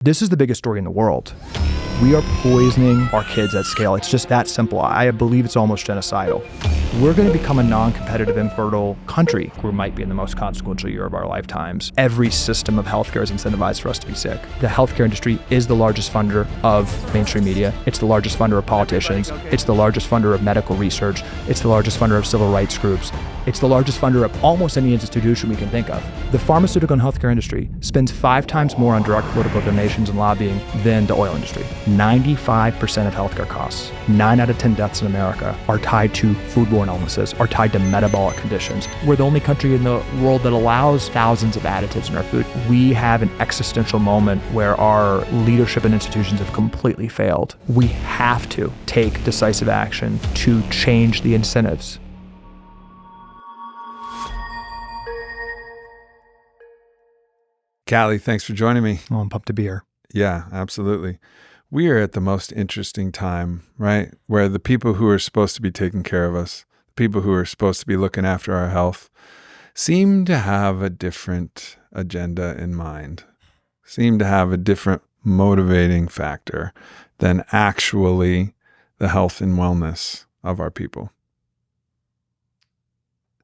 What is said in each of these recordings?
This is the biggest story in the world. We are poisoning our kids at scale. It's just that simple. I believe it's almost genocidal. We're going to become a non-competitive, infertile country. We might be in the most consequential year of our lifetimes. Every system of healthcare is incentivized for us to be sick. The healthcare industry is the largest funder of mainstream media. It's the largest funder of politicians. It's the largest funder of medical research. It's the largest funder of civil rights groups. It's the largest funder of almost any institution we can think of. The pharmaceutical and healthcare industry spends 5 times more on direct political donations and lobbying than the oil industry. 95% of healthcare costs, 9 out of 10 deaths in America, are tied to foodborne illnesses, are tied to metabolic conditions. We're the only country in the world that allows thousands of additives in our food. We have an existential moment where our leadership and institutions have completely failed. We have to take decisive action to change the incentives. Calley, thanks for joining me. Oh, I'm pumped to be here. Yeah, absolutely. We are at the most interesting time, right? Where the people who are supposed to be taking care of us, the people who are supposed to be looking after our health, seem to have a different agenda in mind, seem to have a different motivating factor than actually the health and wellness of our people.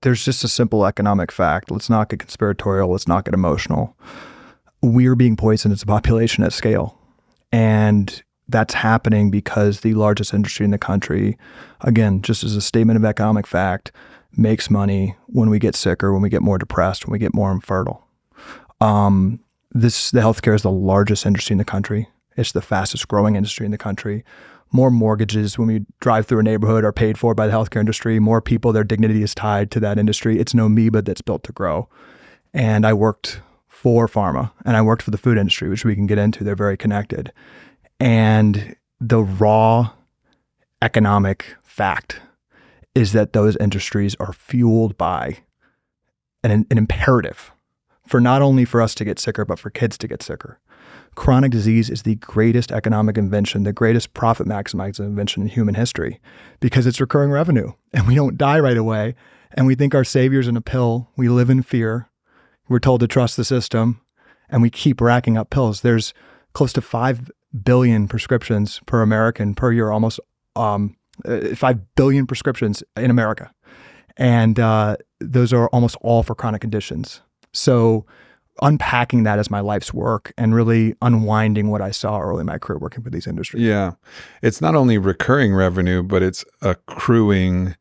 There's just a simple economic fact. Let's not get conspiratorial. Let's not get emotional. We're being poisoned as a population at scale. And that's happening because the largest industry in the country, again, just as a statement of economic fact, makes money when we get sicker, when we get more depressed, when we get more infertile. The healthcare is the largest industry in the country. It's the fastest growing industry in the country. More mortgages when we drive through a neighborhood are paid for by the healthcare industry. More people, their dignity is tied to that industry. It's an amoeba that's built to grow. And I worked for pharma and I worked for the food industry, which we can get into. They're very connected. And the raw economic fact is that those industries are fueled by an imperative for not only for us to get sicker, but for kids to get sicker. Chronic disease is the greatest economic invention, the greatest profit maximizing invention in human history, because it's recurring revenue and we don't die right away. And we think our savior's in a pill. We live in fear. We're told to trust the system and we keep racking up pills. There's close to 5 billion prescriptions per American per year, almost 5 billion prescriptions in America. And those are almost all for chronic conditions. So unpacking that as my life's work and really unwinding what I saw early in my career working for these industries. Yeah. It's not only recurring revenue, but it's accruing,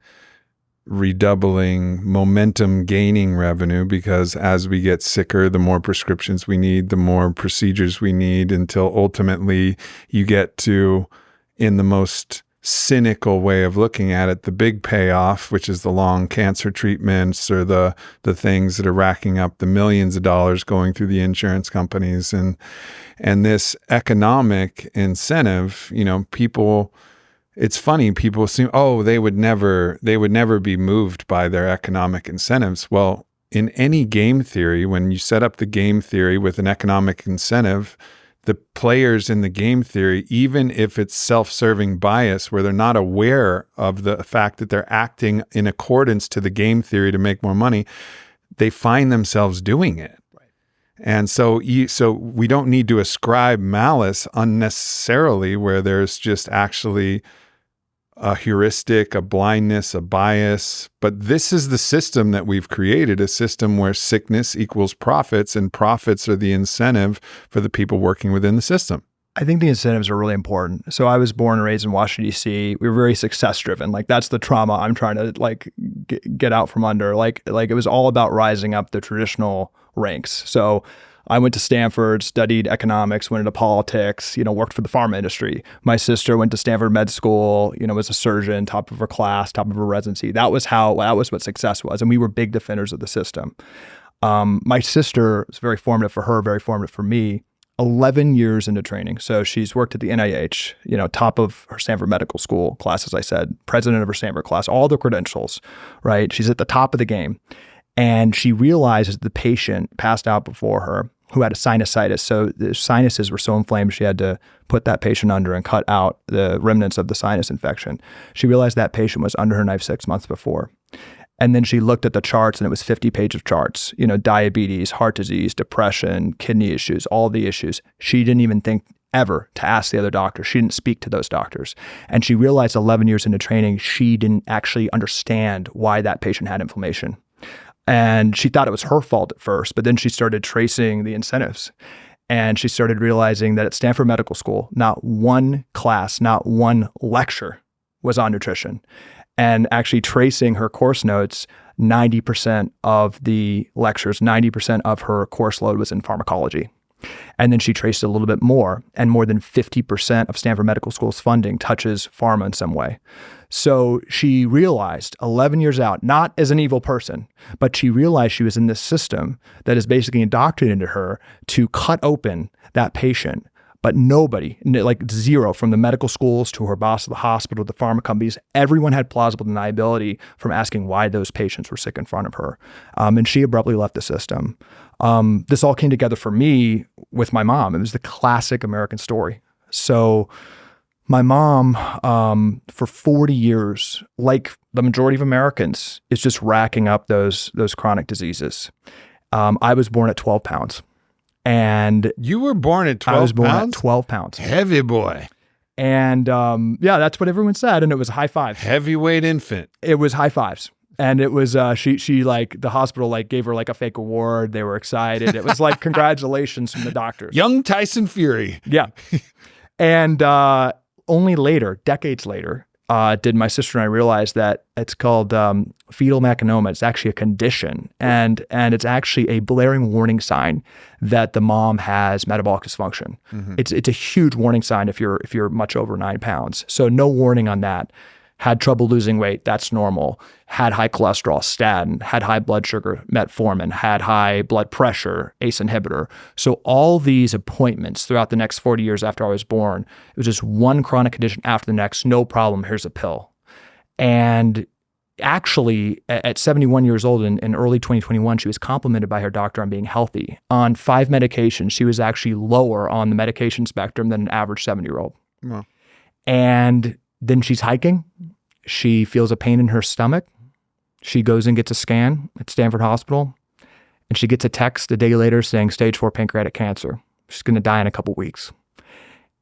redoubling, momentum gaining revenue, because as we get sicker, the more prescriptions we need, the more procedures we need, until ultimately you get to, in the most cynical way of looking at it, the big payoff, which is the long cancer treatments or the things that are racking up the millions of dollars going through the insurance companies. And this economic incentive, people, it's funny, people assume, they would never be moved by their economic incentives. Well, in any game theory, when you set up the game theory with an economic incentive, the players in the game theory, even if it's self-serving bias where they're not aware of the fact that they're acting in accordance to the game theory to make more money, they find themselves doing it. Right. And so we don't need to ascribe malice unnecessarily where there's just actually a heuristic, a blindness, a bias. But this is the system that we've created, a system where sickness equals profits, and profits are the incentive for the people working within the system. I think the incentives are really important. So I was born and raised in Washington, D.C. We were very success driven. Like that's the trauma I'm trying to get out from under. Like it was all about rising up the traditional ranks. So I went to Stanford, studied economics, went into politics, worked for the pharma industry. My sister went to Stanford Med School, was a surgeon, top of her class, top of her residency. That was what success was. And we were big defenders of the system. My sister was very formative for her, very formative for me. 11 years into training. So she's worked at the NIH, top of her Stanford Medical School class, as I said, president of her Stanford class, all the credentials, right? She's at the top of the game. And she realizes the patient passed out before her who had a sinusitis. So the sinuses were so inflamed, she had to put that patient under and cut out the remnants of the sinus infection. She realized that patient was under her knife 6 months before. And then she looked at the charts and it was 50 pages of charts, diabetes, heart disease, depression, kidney issues, all the issues. She didn't even think ever to ask the other doctors. She didn't speak to those doctors. And she realized 11 years into training, she didn't actually understand why that patient had inflammation. And she thought it was her fault at first, but then she started tracing the incentives. And she started realizing that at Stanford Medical School, not one class, not one lecture was on nutrition. And actually tracing her course notes, 90% of the lectures, 90% of her course load was in pharmacology. And then she traced it a little bit more, and more than 50% of Stanford Medical School's funding touches pharma in some way. So she realized 11 years out, not as an evil person, but she realized she was in this system that is basically indoctrinated her to cut open that patient. But nobody, like zero, from the medical schools to her boss at the hospital, the pharma companies, everyone had plausible deniability from asking why those patients were sick in front of her. And she abruptly left the system. This all came together for me with my mom. It was the classic American story. So my mom, for 40 years, like the majority of Americans, is just racking up those chronic diseases. I was born at 12 pounds. And you were born at 12 pounds? I was born at 12 pounds. Heavy boy. And that's what everyone said. And it was high fives. Heavyweight infant. It was high fives. And it was, she like, the hospital like gave her like a fake award. They were excited. It was like, congratulations from the doctors. Young Tyson Fury. Yeah. And only later, decades later, did my sister and I realize that it's called fetal melanoma. It's actually a condition, and it's actually a blaring warning sign that the mom has metabolic dysfunction. Mm-hmm. It's a huge warning sign if you're much over 9 pounds. So no warning on that. Had trouble losing weight, that's normal. Had high cholesterol, statin. Had high blood sugar, metformin. Had high blood pressure, ACE inhibitor. So all these appointments throughout the next 40 years after I was born, it was just one chronic condition after the next, no problem, here's a pill. And actually, at 71 years old in early 2021, she was complimented by her doctor on being healthy. On 5 medications, she was actually lower on the medication spectrum than an average 70-year-old. Wow. And then she's hiking. She feels a pain in her stomach. She goes and gets a scan at Stanford Hospital, and she gets a text a day later saying stage 4 pancreatic cancer. She's going to die in a couple weeks.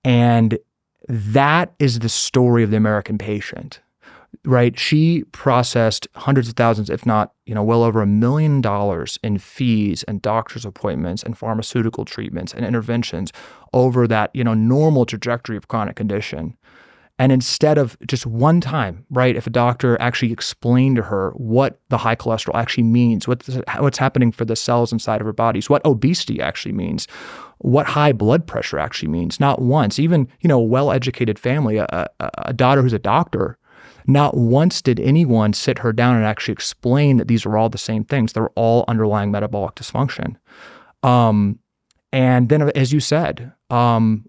And that is the story of the American patient, right? She processed hundreds of thousands, if not, well over $1 million in fees and doctor's appointments and pharmaceutical treatments and interventions over that, normal trajectory of chronic condition. And instead of just one time, right, if a doctor actually explained to her what the high cholesterol actually means, what's happening for the cells inside of her bodies, what obesity actually means, what high blood pressure actually means, not once, even, a well-educated family, a daughter who's a doctor, not once did anyone sit her down and actually explain that these are all the same things. They're all underlying metabolic dysfunction. And then, as you said,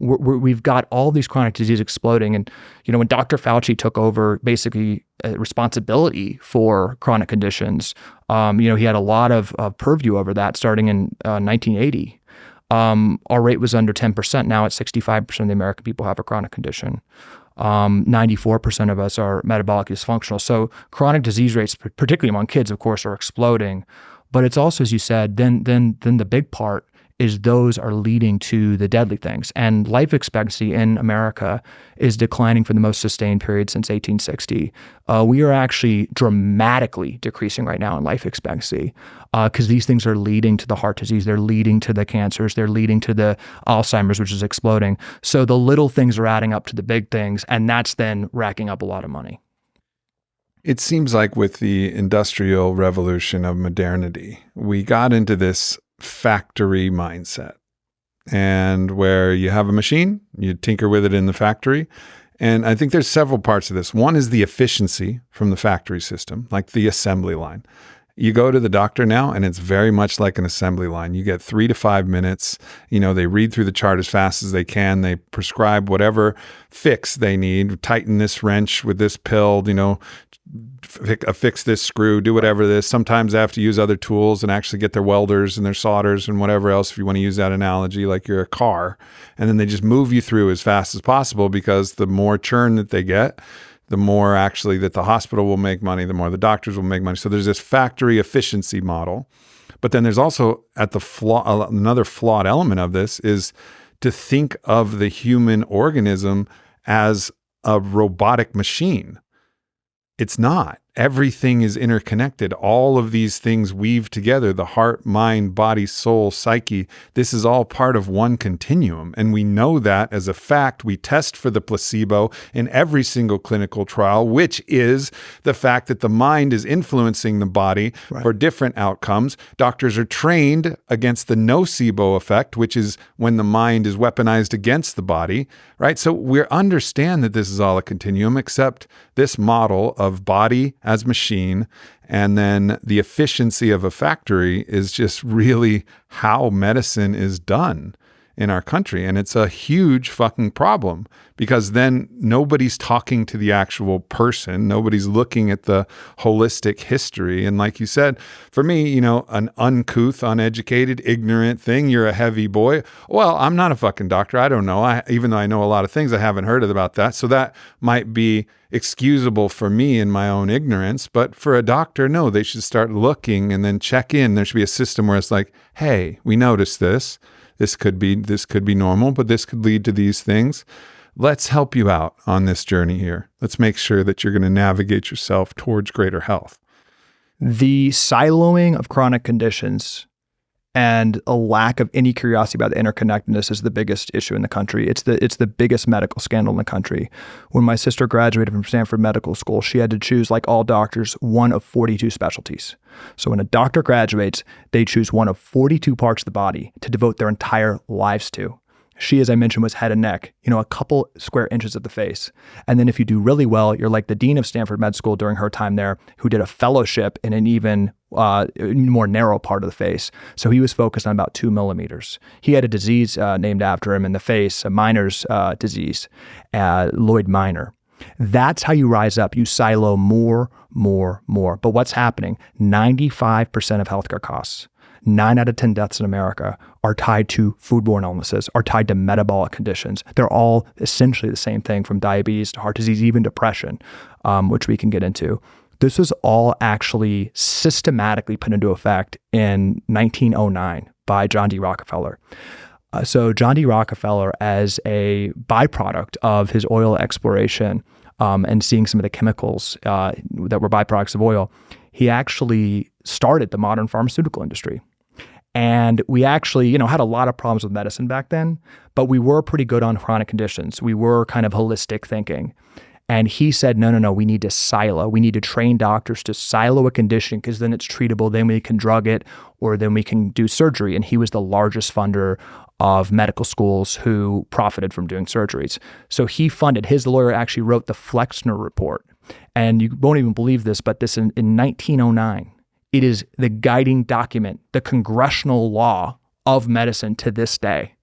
we've got all these chronic diseases exploding. And, when Dr. Fauci took over basically responsibility for chronic conditions, he had a lot of purview over that starting in 1980. Our rate was under 10%. Now it's 65% of the American people have a chronic condition. 94% of us are metabolically dysfunctional. So chronic disease rates, particularly among kids, of course, are exploding. But it's also, as you said, then the big part is those are leading to the deadly things. And life expectancy in America is declining for the most sustained period since 1860. We are actually dramatically decreasing right now in life expectancy because these things are leading to the heart disease. They're leading to the cancers. They're leading to the Alzheimer's, which is exploding. So the little things are adding up to the big things, and that's then racking up a lot of money. It seems like with the industrial revolution of modernity, we got into this factory mindset, and where you have a machine, you tinker with it in the factory. And I think there's several parts of this. One is the efficiency from the factory system, like the assembly line. You go to the doctor now, and it's very much like an assembly line. You get 3 to 5 minutes. They read through the chart as fast as they can. They prescribe whatever fix they need. Tighten this wrench with this pill, fix this screw, do whatever this. Sometimes they have to use other tools and actually get their welders and their solders and whatever else, if you want to use that analogy, like you're a car. And then they just move you through as fast as possible, because the more churn that they get, the more actually that the hospital will make money, the more the doctors will make money. So there's this factory efficiency model. But then there's also another flawed element of this is to think of the human organism as a robotic machine. It's not. Everything is interconnected. All of these things weave together, the heart, mind, body, soul, psyche. This is all part of one continuum. And we know that as a fact. We test for the placebo in every single clinical trial, which is the fact that the mind is influencing the body for different outcomes. Doctors are trained against the nocebo effect, which is when the mind is weaponized against the body, right? So we understand that this is all a continuum, except this model of body as machine, and then the efficiency of a factory is just really how medicine is done in our country. And it's a huge fucking problem because then nobody's talking to the actual person. Nobody's looking at the holistic history. And like you said, for me, an uncouth, uneducated, ignorant thing, you're a heavy boy. Well, I'm not a fucking doctor. I don't know. Even though I know a lot of things, I haven't heard about that. So that might be excusable for me in my own ignorance. But for a doctor, no, they should start looking and then check in. There should be a system where it's like, hey, we noticed this. This could be normal, but this could lead to these things. Let's help you out on this journey here. Let's make sure that you're going to navigate yourself towards greater health. The siloing of chronic conditions and a lack of any curiosity about the interconnectedness is the biggest issue in the country. It's the biggest medical scandal in the country. When my sister graduated from Stanford Medical School, she had to choose, like all doctors, one of 42 specialties. So when a doctor graduates, they choose one of 42 parts of the body to devote their entire lives to. She, as I mentioned, was head and neck, a couple square inches of the face. And then if you do really well, you're like the dean of Stanford Med School during her time there, who did a fellowship in an even more narrow part of the face. So he was focused on about 2 millimeters. He had a disease named after him in the face, a Miner's disease, Lloyd Miner. That's how you rise up. You silo more. But what's happening? 95% of healthcare costs, 9 out of 10 deaths in America are tied to foodborne illnesses, are tied to metabolic conditions. They're all essentially the same thing, from diabetes to heart disease, even depression, which we can get into. This was all actually systematically put into effect in 1909 by John D. Rockefeller. So John D. Rockefeller, as a byproduct of his oil exploration and seeing some of the chemicals that were byproducts of oil, he actually started the modern pharmaceutical industry. And we actually, had a lot of problems with medicine back then, but we were pretty good on chronic conditions. We were kind of holistic thinking. And he said, no, we need to silo. We need to train doctors to silo a condition because then it's treatable, then we can drug it, or then we can do surgery. And he was the largest funder of medical schools who profited from doing surgeries. So he funded, his lawyer actually wrote the Flexner Report. And you won't even believe this, but this in 1909, it is the guiding document, the congressional law of medicine to this day.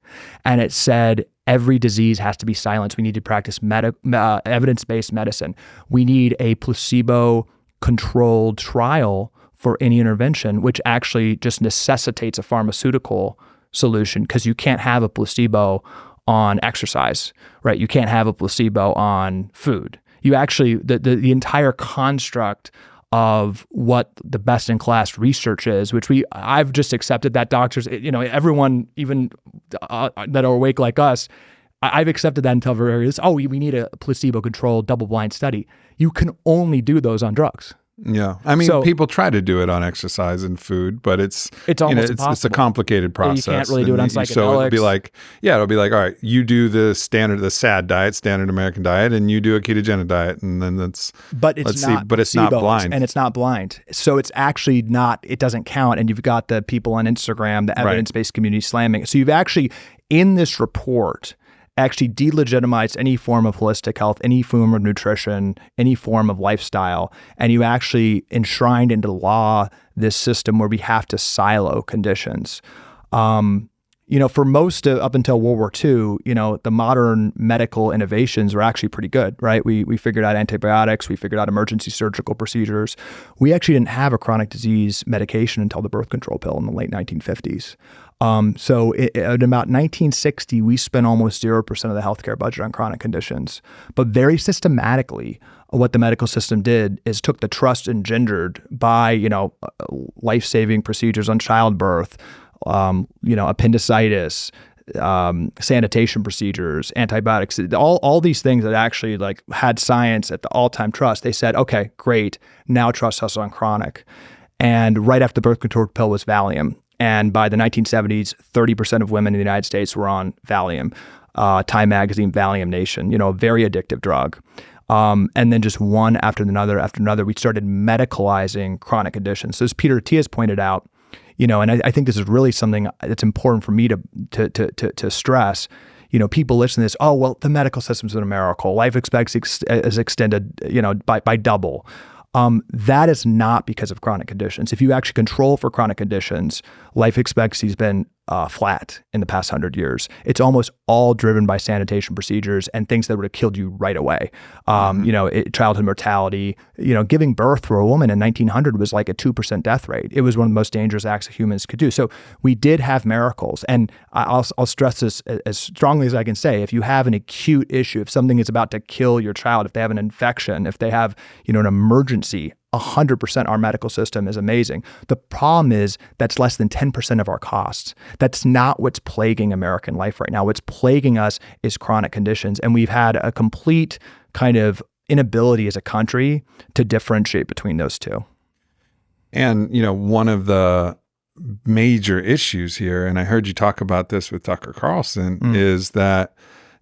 And it said every disease has to be silenced. We need to practice evidence-based medicine. We need a placebo-controlled trial for any intervention, which actually just necessitates a pharmaceutical solution because you can't have a placebo on exercise, right? You can't have a placebo on food. You actually, the entire construct of what the best-in-class research is, which I've just accepted that doctors, everyone, even that are awake like us, I've accepted that until we need a placebo-controlled double-blind study. You can only do those on drugs. Yeah. I mean, people try to do it on exercise and food, but it's almost impossible. It's a complicated process. You can't really do it on psychedelics. So it'll be like, all right, you do the SAD diet, standard American diet, and you do a ketogenic diet, and then it's not blind. And it's not blind. So it's actually not, it doesn't count. And you've got the people on Instagram, the evidence-based community slamming it. So you've actually, in this report, actually delegitimized any form of holistic health, any form of nutrition, any form of lifestyle. And you actually enshrined into law this system where we have to silo conditions. For most up until World War II, the modern medical innovations were actually pretty good, right? We figured out antibiotics, we figured out emergency surgical procedures. We actually didn't have a chronic disease medication until the birth control pill in the late 1950s. So at about 1960, we spent almost 0% of the healthcare budget on chronic conditions. But very systematically, what the medical system did is took the trust engendered by, life-saving procedures on childbirth, appendicitis, sanitation procedures, antibiotics, all these things that actually like had science at the all-time trust. They said, okay, great, now trust us on chronic. And right after the birth control pill was Valium. And by the 1970s, 30% of women in the United States were on Valium. Time Magazine, Valium Nation, a very addictive drug. And then just one after another, we started medicalizing chronic conditions. So as Peter Attia's pointed out, and I think this is really something that's important for me to stress. People listen to this, oh, well, the medical system's been a miracle. Life expectancy is extended, by double. That is not because of chronic conditions. If you actually control for chronic conditions, life expectancy has been flat in the past 100 years. It's almost all driven by sanitation procedures and things that would have killed you right away. Childhood mortality, giving birth for a woman in 1900 was like a 2% death rate. It was one of the most dangerous acts that humans could do. So we did have miracles. And I'll stress this as strongly as I can say. If you have an acute issue, if something is about to kill your child, if they have an infection, if they have, an emergency, 100% our medical system is amazing. The problem is that's less than 10% of our costs. That's not what's plaguing American life right now. What's plaguing us is chronic conditions. And we've had a complete kind of inability as a country to differentiate between those two. And, one of the major issues here, and I heard you talk about this with Tucker Carlson, is that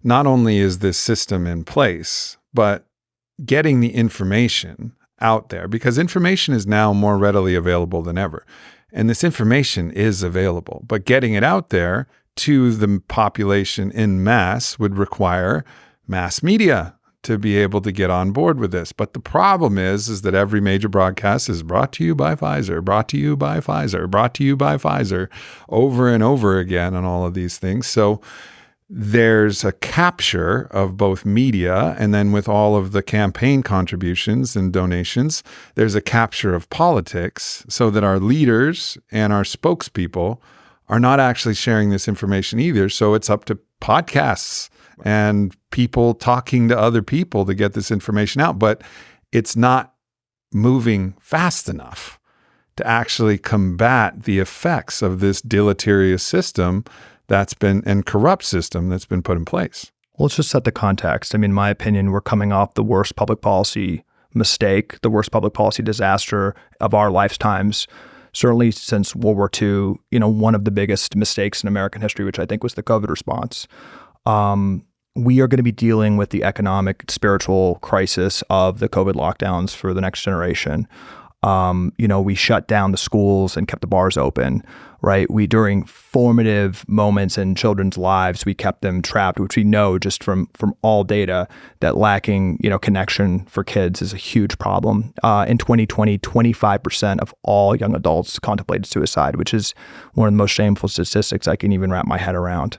not only is this system in place, but getting the information out there, because information is now more readily available than ever. And this information is available, but getting it out there to the population in mass would require mass media to be able to get on board with this. But the problem is that every major broadcast is brought to you by Pfizer, brought to you by Pfizer, brought to you by Pfizer over and over again on all of these things. So there's a capture of both media, and then with all of the campaign contributions and donations, there's a capture of politics so that our leaders and our spokespeople are not actually sharing this information either. So it's up to podcasts and people talking to other people to get this information out. But it's not moving fast enough to actually combat the effects of this deleterious system that's been, and corrupt system that's been put in place. Well, let's just set the context. I mean, in my opinion, we're coming off the worst public policy mistake, the worst public policy disaster of our lifetimes, certainly since World War II, one of the biggest mistakes in American history, which I think was the COVID response. We are going to be dealing with the economic, spiritual crisis of the COVID lockdowns for the next generation. We shut down the schools and kept the bars open, right? During formative moments in children's lives, we kept them trapped, which we know just from all data that lacking, connection for kids is a huge problem. In 2020, 25% of all young adults contemplated suicide, which is one of the most shameful statistics I can even wrap my head around.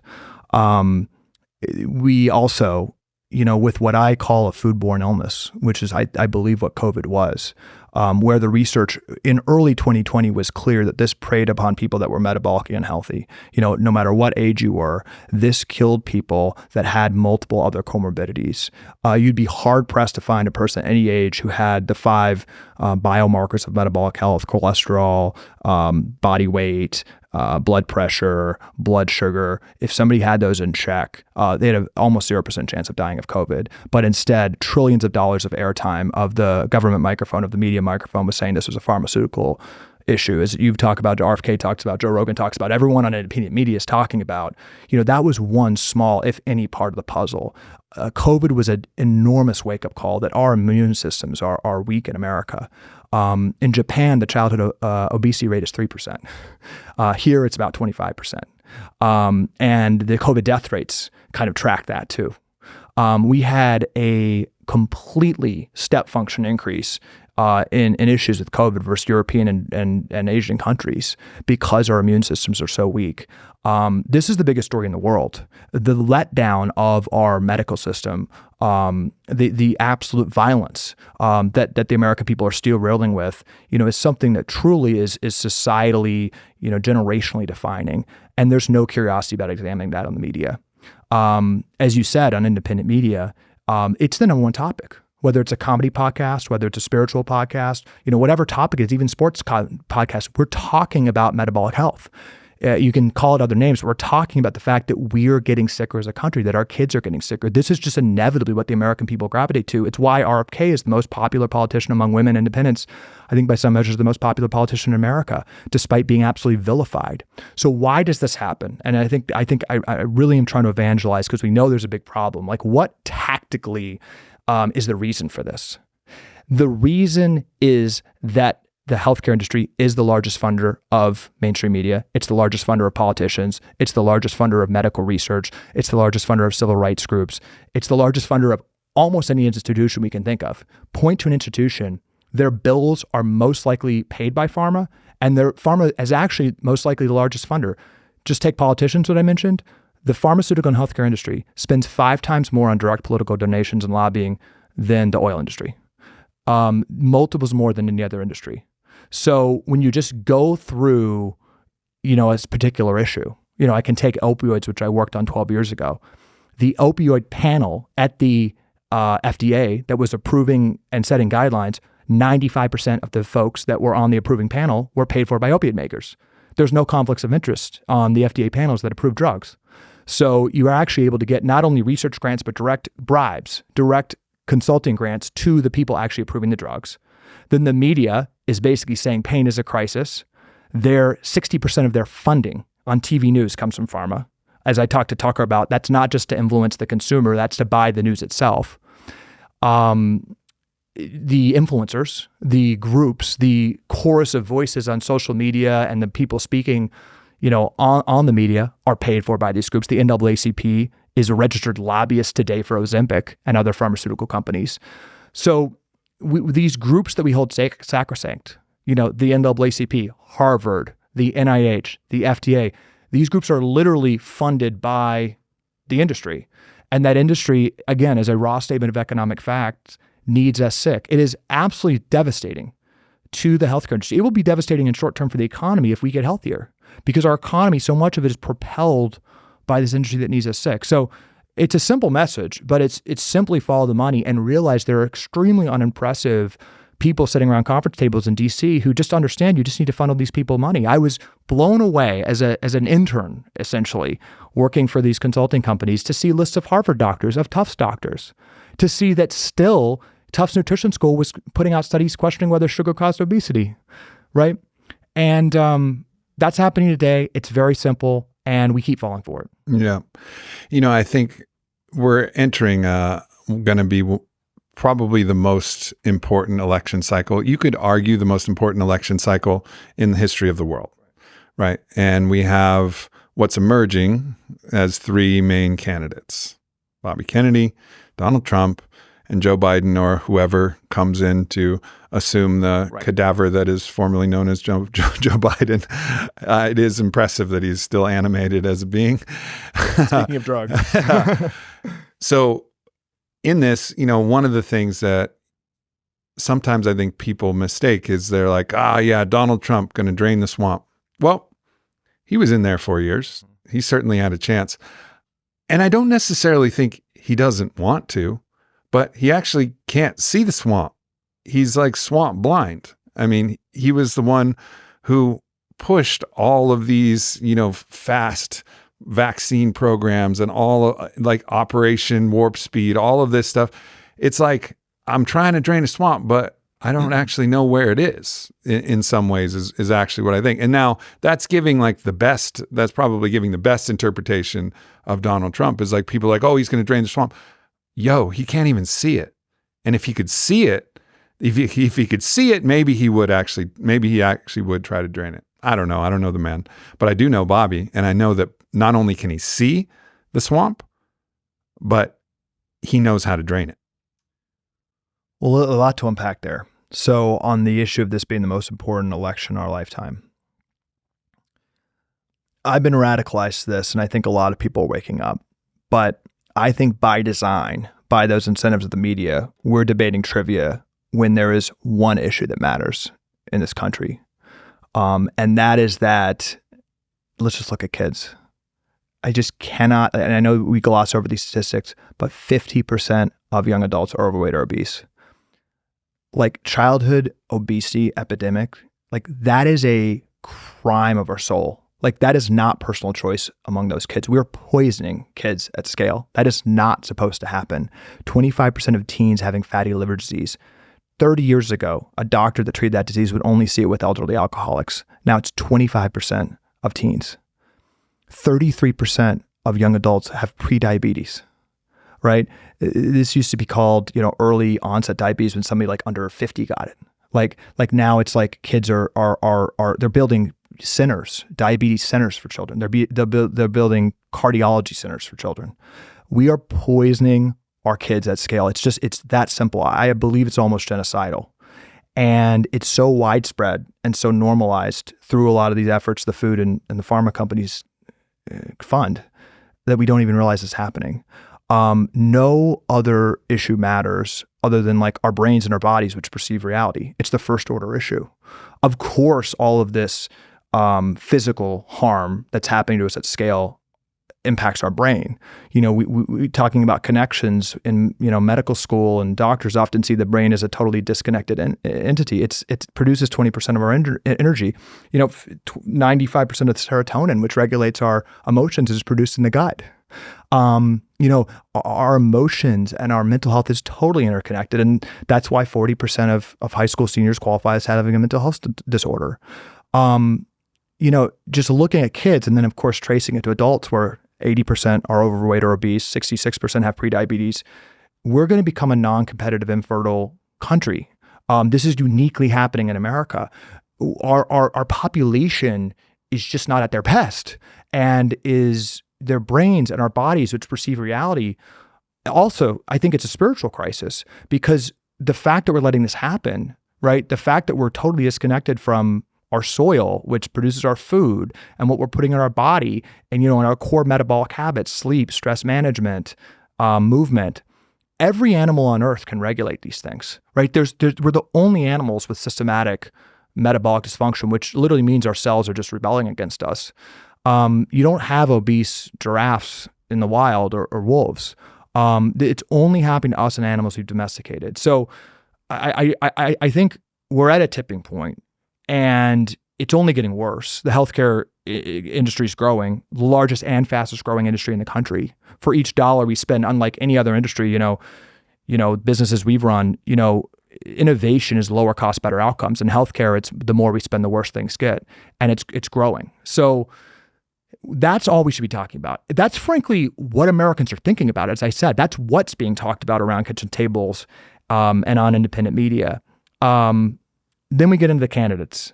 We also, with what I call a foodborne illness, which is, I believe, what COVID was, where the research in early 2020 was clear that this preyed upon people that were metabolically unhealthy. No matter what age you were, this killed people that had multiple other comorbidities. You'd be hard-pressed to find a person at any age who had the 5 biomarkers of metabolic health: cholesterol, body weight, blood pressure, blood sugar. If somebody had those in check, they had an almost 0% chance of dying of COVID. But instead, trillions of dollars of airtime of the government microphone, of the media microphone, was saying this was a pharmaceutical issue. As you've talked about, RFK talks about, Joe Rogan talks about, everyone on independent media is talking about, that was one small, if any, part of the puzzle. COVID was an enormous wake-up call that our immune systems are weak in America. In Japan, the childhood obesity rate is 3%. Here, it's about 25%. And the COVID death rates kind of track that too. We had a completely step function increase in issues with COVID versus European and Asian countries because our immune systems are so weak. This is the biggest story in the world. The letdown of our medical system, the absolute violence that the American people are still reeling with, is something that truly is societally, generationally defining. And there's no curiosity about examining that on the media. As you said, on independent media, it's the number one topic. Whether it's a comedy podcast, whether it's a spiritual podcast, whatever topic it is, even sports podcasts, we're talking about metabolic health. You can call it other names, but we're talking about the fact that we're getting sicker as a country, that our kids are getting sicker. This is just inevitably what the American people gravitate to. It's why RFK is the most popular politician among women independents. I think by some measures, the most popular politician in America, despite being absolutely vilified. So why does this happen? And I think I really am trying to evangelize because we know there's a big problem. Like, what tactically is the reason for this? The reason is that the healthcare industry is the largest funder of mainstream media. It's the largest funder of politicians. It's the largest funder of medical research. It's the largest funder of civil rights groups. It's the largest funder of almost any institution we can think of. Point to an institution, their bills are most likely paid by pharma, and their pharma is actually most likely the largest funder. Just take politicians, what I mentioned. The pharmaceutical and healthcare industry spends 5 times more on direct political donations and lobbying than the oil industry. Multiples more than any other industry. So when you just go through, a particular issue, I can take opioids, which I worked on 12 years ago. The opioid panel at the FDA that was approving and setting guidelines, 95% of the folks that were on the approving panel were paid for by opiate makers. There's no conflicts of interest on the FDA panels that approve drugs. So you are actually able to get not only research grants, but direct bribes, direct consulting grants to the people actually approving the drugs. Then the media is basically saying pain is a crisis. 60% of their funding on TV news comes from pharma. As I talked to Tucker about, that's not just to influence the consumer, that's to buy the news itself. The influencers, the groups, the chorus of voices on social media and the people speaking on the media are paid for by these groups. The NAACP is a registered lobbyist today for Ozempic and other pharmaceutical companies. So these groups that we hold sacrosanct, the NAACP, Harvard, the NIH, the FDA, these groups are literally funded by the industry. And that industry, again, as a raw statement of economic facts, needs us sick. It is absolutely devastating to the healthcare industry. It will be devastating in short term for the economy if we get healthier, because our economy, so much of it is propelled by this industry that needs us sick. So it's a simple message, but it's simply follow the money and realize there are extremely unimpressive people sitting around conference tables in DC who just understand you just need to funnel these people money. I was blown away as an intern, essentially, working for these consulting companies to see lists of Harvard doctors, of Tufts doctors, to see that still Tufts Nutrition School was putting out studies questioning whether sugar caused obesity, right? And that's happening today. It's very simple, and we keep falling for it. Yeah. I think we're entering going to be probably the most important election cycle. You could argue the most important election cycle in the history of the world, right? And we have what's emerging as 3 main candidates: Bobby Kennedy, Donald Trump, and Joe Biden, or whoever comes in to assume the cadaver that is formerly known as Joe Biden. It is impressive that he's still animated as a being. Speaking of drugs. So in this, one of the things that sometimes I think people mistake is they're like, Donald Trump going to drain the swamp. Well, he was in there 4 years. He certainly had a chance. And I don't necessarily think he doesn't want to, but he actually can't see the swamp. He's like swamp blind. I mean, he was the one who pushed all of these, fast vaccine programs and all like Operation Warp Speed, all of this stuff. It's like, I'm trying to drain a swamp, but I don't actually know where it is in some ways is actually what I think. And now that's giving that's probably giving the best interpretation of Donald Trump is like people are like, oh, he's going to drain the swamp. He can't even see it. And if he could see it, if he could see it, maybe he actually would try to drain it. I don't know. I don't know the man, but I do know Bobby. And I know that not only can he see the swamp, but he knows how to drain it. Well, a lot to unpack there. So on the issue of this being the most important election in our lifetime, I've been radicalized to this, and I think a lot of people are waking up. But I think by design, by those incentives of the media, we're debating trivia when there is one issue that matters in this country. And that is that let's just look at kids. I just cannot, and I know we gloss over these statistics, but 50% of young adults are overweight or obese. Like childhood obesity epidemic, like that is a crime of our soul. Like that is not personal choice among those kids. We're poisoning kids at scale. That is not supposed to happen. 25% of teens having fatty liver disease. 30 years ago, a doctor that treated that disease would only see it with elderly alcoholics. Now it's 25% of teens. 33% of young adults have prediabetes, right? This used to be called, early onset diabetes when somebody like under 50 got it. Like now it's like kids are they're building centers, diabetes centers for children. They're building cardiology centers for children. We are poisoning our kids at scale. It's that simple. I believe it's almost genocidal. And it's so widespread and so normalized through a lot of these efforts the food and the pharma companies fund that we don't even realize is happening. No other issue matters other than like our brains and our bodies, which perceive reality. It's the first order issue. Of course, all of this physical harm that's happening to us at scale impacts our brain. We talking about connections in medical school, and doctors often see the brain as a totally disconnected entity. It produces 20% of our energy. 95% of the serotonin, which regulates our emotions, is produced in the gut. Our emotions and our mental health is totally interconnected, and that's why 40% of high school seniors qualify as having a mental health disorder. Just looking at kids, and then of course tracing it to adults, where 80% are overweight or obese, 66% have prediabetes. We're going to become a non-competitive, infertile country. This is uniquely happening in America. Our population is just not at their best, and is their brains and our bodies, which perceive reality. Also, I think it's a spiritual crisis, because the fact that we're letting this happen, right? The fact that we're totally disconnected from our soil, which produces our food, and what we're putting in our body, and in our core metabolic habits, sleep, stress management, movement. Every animal on Earth can regulate these things, right? We're the only animals with systematic metabolic dysfunction, which literally means our cells are just rebelling against us. You don't have obese giraffes in the wild or wolves. It's only happening to us and animals we've domesticated. So I think we're at a tipping point. And it's only getting worse. The healthcare industry is growing, the largest and fastest growing industry in the country. For each dollar we spend, unlike any other industry, businesses we've run, innovation is lower cost, better outcomes. In healthcare, it's the more we spend, the worse things get, and it's growing. So that's all we should be talking about. That's frankly what Americans are thinking about. As I said, that's what's being talked about around kitchen tables and on independent media. Then we get into the candidates.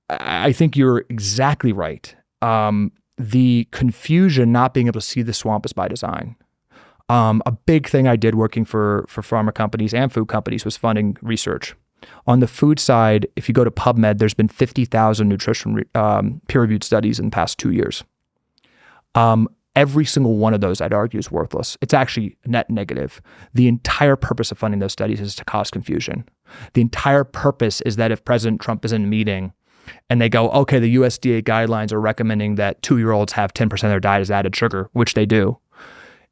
I think you're exactly right. The confusion, not being able to see the swamp, is by design. A big thing I did working for pharma companies and food companies was funding research. On the food side, if you go to PubMed, there's been 50,000 nutrition peer-reviewed studies in the past 2 years. Every single one of those, I'd argue, is worthless. It's actually net negative. The entire purpose of funding those studies is to cause confusion. The entire purpose is that if President Trump is in a meeting and they go, okay, the USDA guidelines are recommending that 2-year-olds have 10% of their diet as added sugar, which they do.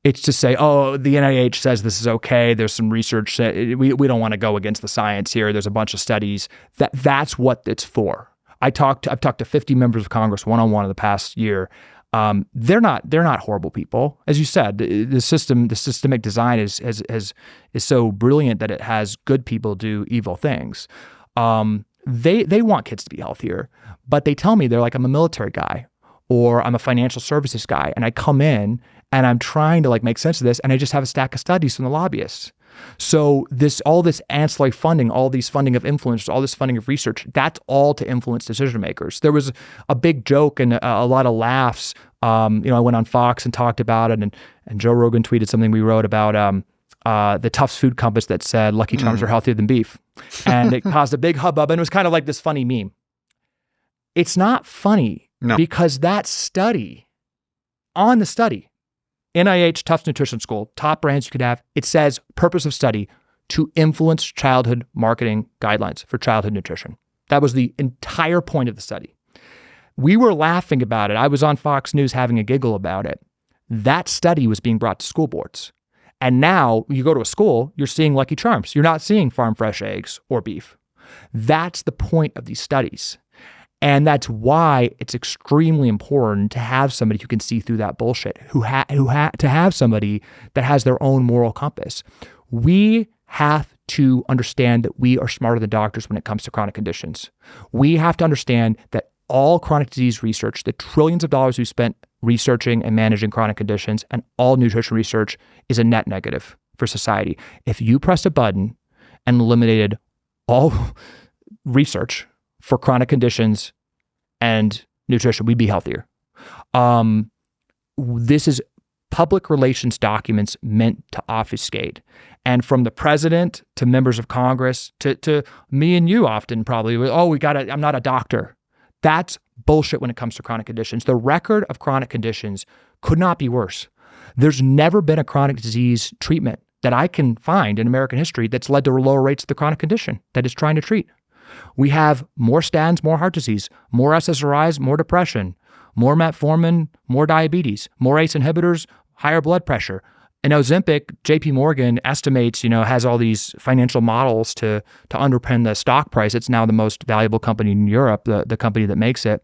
It's to say, oh, the NIH says this is okay. There's some research. We don't want to go against the science here. There's a bunch of studies. That's what it's for. I've talked to 50 members of Congress one-on-one in the past year. They're not horrible people. As you said, the systemic design is so brilliant that it has good people do evil things. They want kids to be healthier, but they tell me, they're like, I'm a military guy or I'm a financial services guy, and I come in and I'm trying to make sense of this, and I just have a stack of studies from the lobbyists. So all this ancillary funding, all these funding of influencers, all this funding of research, that's all to influence decision makers. There was a big joke and a lot of laughs. I went on Fox and talked about it, and Joe Rogan tweeted something we wrote about the Tufts Food Compass that said Lucky Charms are healthier than beef. And it caused a big hubbub, and it was kind of like this funny meme. It's not funny because that study, on the study, NIH, Tufts Nutrition School, top brands you could have, it says purpose of study to influence childhood marketing guidelines for childhood nutrition. That was the entire point of the study. We were laughing about it. I was on Fox News having a giggle about it. That study was being brought to school boards. And now you go to a school, you're seeing Lucky Charms. You're not seeing farm fresh eggs or beef. That's the point of these studies. And that's why it's extremely important to have somebody who can see through that bullshit, to have somebody that has their own moral compass. We have to understand that we are smarter than doctors when it comes to chronic conditions. We have to understand that all chronic disease research, the trillions of dollars we spent researching and managing chronic conditions, and all nutrition research is a net negative for society. If you pressed a button and eliminated all research for chronic conditions and nutrition, we'd be healthier. This is public relations documents meant to obfuscate. And from the president to members of Congress to me and you often probably, I'm not a doctor. That's bullshit when it comes to chronic conditions. The record of chronic conditions could not be worse. There's never been a chronic disease treatment that I can find in American history that's led to lower rates of the chronic condition that it's trying to treat. We have more statins, more heart disease, more SSRIs, more depression, more metformin, more diabetes, more ACE inhibitors, higher blood pressure. And Ozempic, JP Morgan estimates, has all these financial models to underpin the stock price. It's now the most valuable company in Europe, the company that makes it.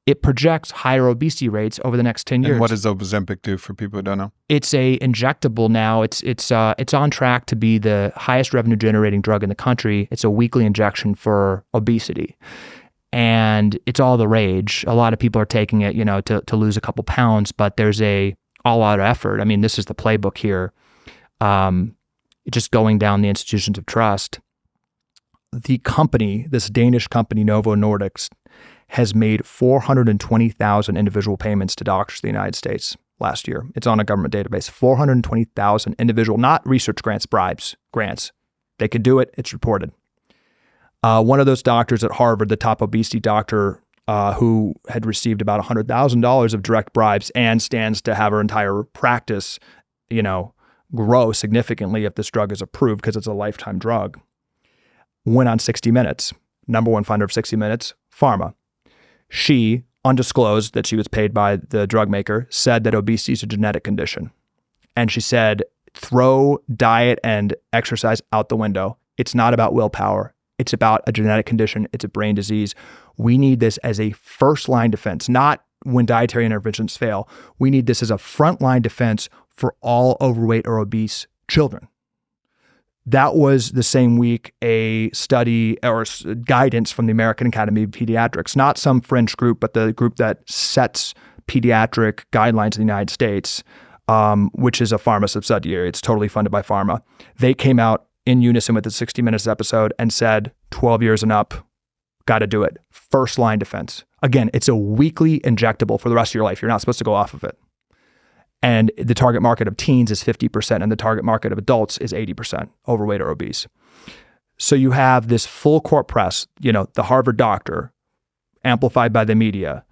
It projects higher obesity rates over the next 10 years. And what does Ozempic do for people who don't know? It's a injectable now. It's on track to be the highest revenue generating drug in the country. It's a weekly injection for obesity. And it's all the rage. A lot of people are taking it, to lose a couple pounds, but there's a all-out effort. I mean, this is the playbook here. Just going down the institutions of trust. The company, this Danish company, Novo Nordisk, has made 420,000 individual payments to doctors in the United States last year. It's on a government database. 420,000 individual, not research grants, bribes, grants. They could do it. It's reported. One of those doctors at Harvard, the top obesity doctor, who had received about $100,000 of direct bribes and stands to have her entire practice, grow significantly if this drug is approved because it's a lifetime drug, went on 60 Minutes. Number one funder of 60 Minutes, Pharma. She, undisclosed that she was paid by the drug maker, said that obesity is a genetic condition. And she said, throw diet and exercise out the window. It's not about willpower. It's about a genetic condition. It's a brain disease. We need this as a first-line defense, not when dietary interventions fail. We need this as a front-line defense for all overweight or obese children. That was the same week a study or guidance from the American Academy of Pediatrics, not some fringe group, but the group that sets pediatric guidelines in the United States, which is a pharma subsidiary. It's totally funded by pharma. They came out in unison with the 60 Minutes episode and said, 12 years and up, got to do it. First line defense. Again, it's a weekly injectable for the rest of your life. You're not supposed to go off of it. And the target market of teens is 50%, and the target market of adults is 80% overweight or obese. So you have this full court press, the Harvard doctor, amplified by the media,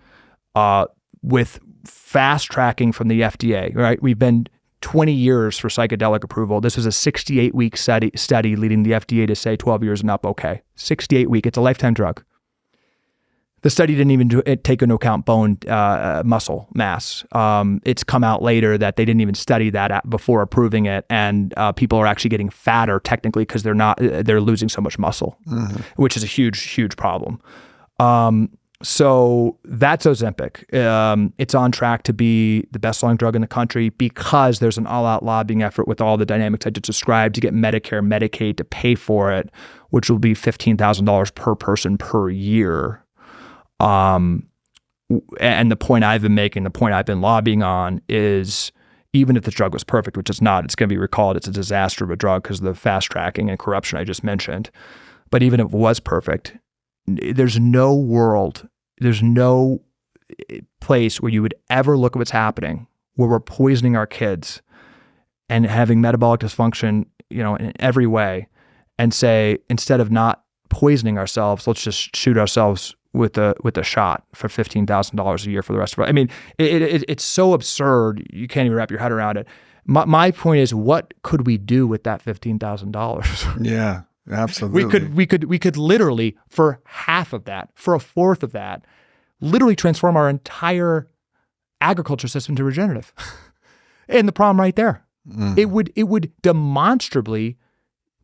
with fast tracking from the FDA, right? We've been 20 years for psychedelic approval. This was a 68-week study leading the FDA to say 12 years and up, okay. 68-week, it's a lifetime drug. The study didn't even take into account bone muscle mass. It's come out later that they didn't even study that before approving it, and people are actually getting fatter technically because they're losing so much muscle, which is a huge problem. So that's Ozempic. It's on track to be the best-selling drug in the country because there's an all-out lobbying effort with all the dynamics I just described to get Medicare, Medicaid to pay for it, which will be $15,000 per person per year. And the point I've been making, the point I've been lobbying on is even if the drug was perfect, which it's not, it's going to be recalled. It's a disaster of a drug because of the fast tracking and corruption I just mentioned. But even if it was perfect, there's no place where you would ever look at what's happening, where we're poisoning our kids and having metabolic dysfunction, in every way, and say, instead of not poisoning ourselves, let's just shoot ourselves with a shot for $15,000 a year for the rest of our. I mean, it's so absurd you can't even wrap your head around it. My point is, what could we do with that $15,000? Yeah, absolutely. We could literally, for half of that, for a fourth of that, literally transform our entire agriculture system to regenerative. And the problem right there, it would demonstrably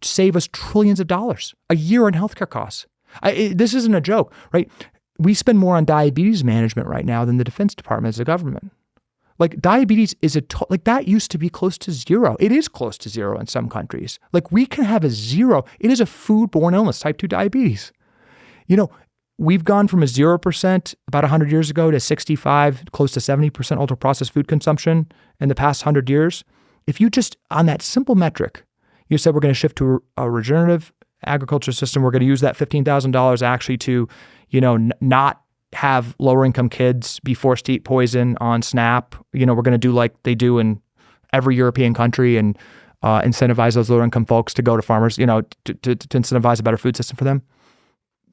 save us trillions of dollars a year in healthcare costs. This isn't a joke, right? We spend more on diabetes management right now than the Defense Department as a government. Like diabetes is like that used to be close to zero. It is close to zero in some countries. Like we can have a zero. It is a foodborne illness, type 2 diabetes. You know, we've gone from a 0% about 100 years ago to 65, close to 70% ultra-processed food consumption in the past 100 years. If you just, on that simple metric, you said we're going to shift to a regenerative agriculture system, we're going to use that $15,000 actually to, you know, not have lower income kids be forced to eat poison on SNAP. You know, we're going to do like they do in every European country and incentivize those lower income folks to go to farmers, you know, to incentivize a better food system for them.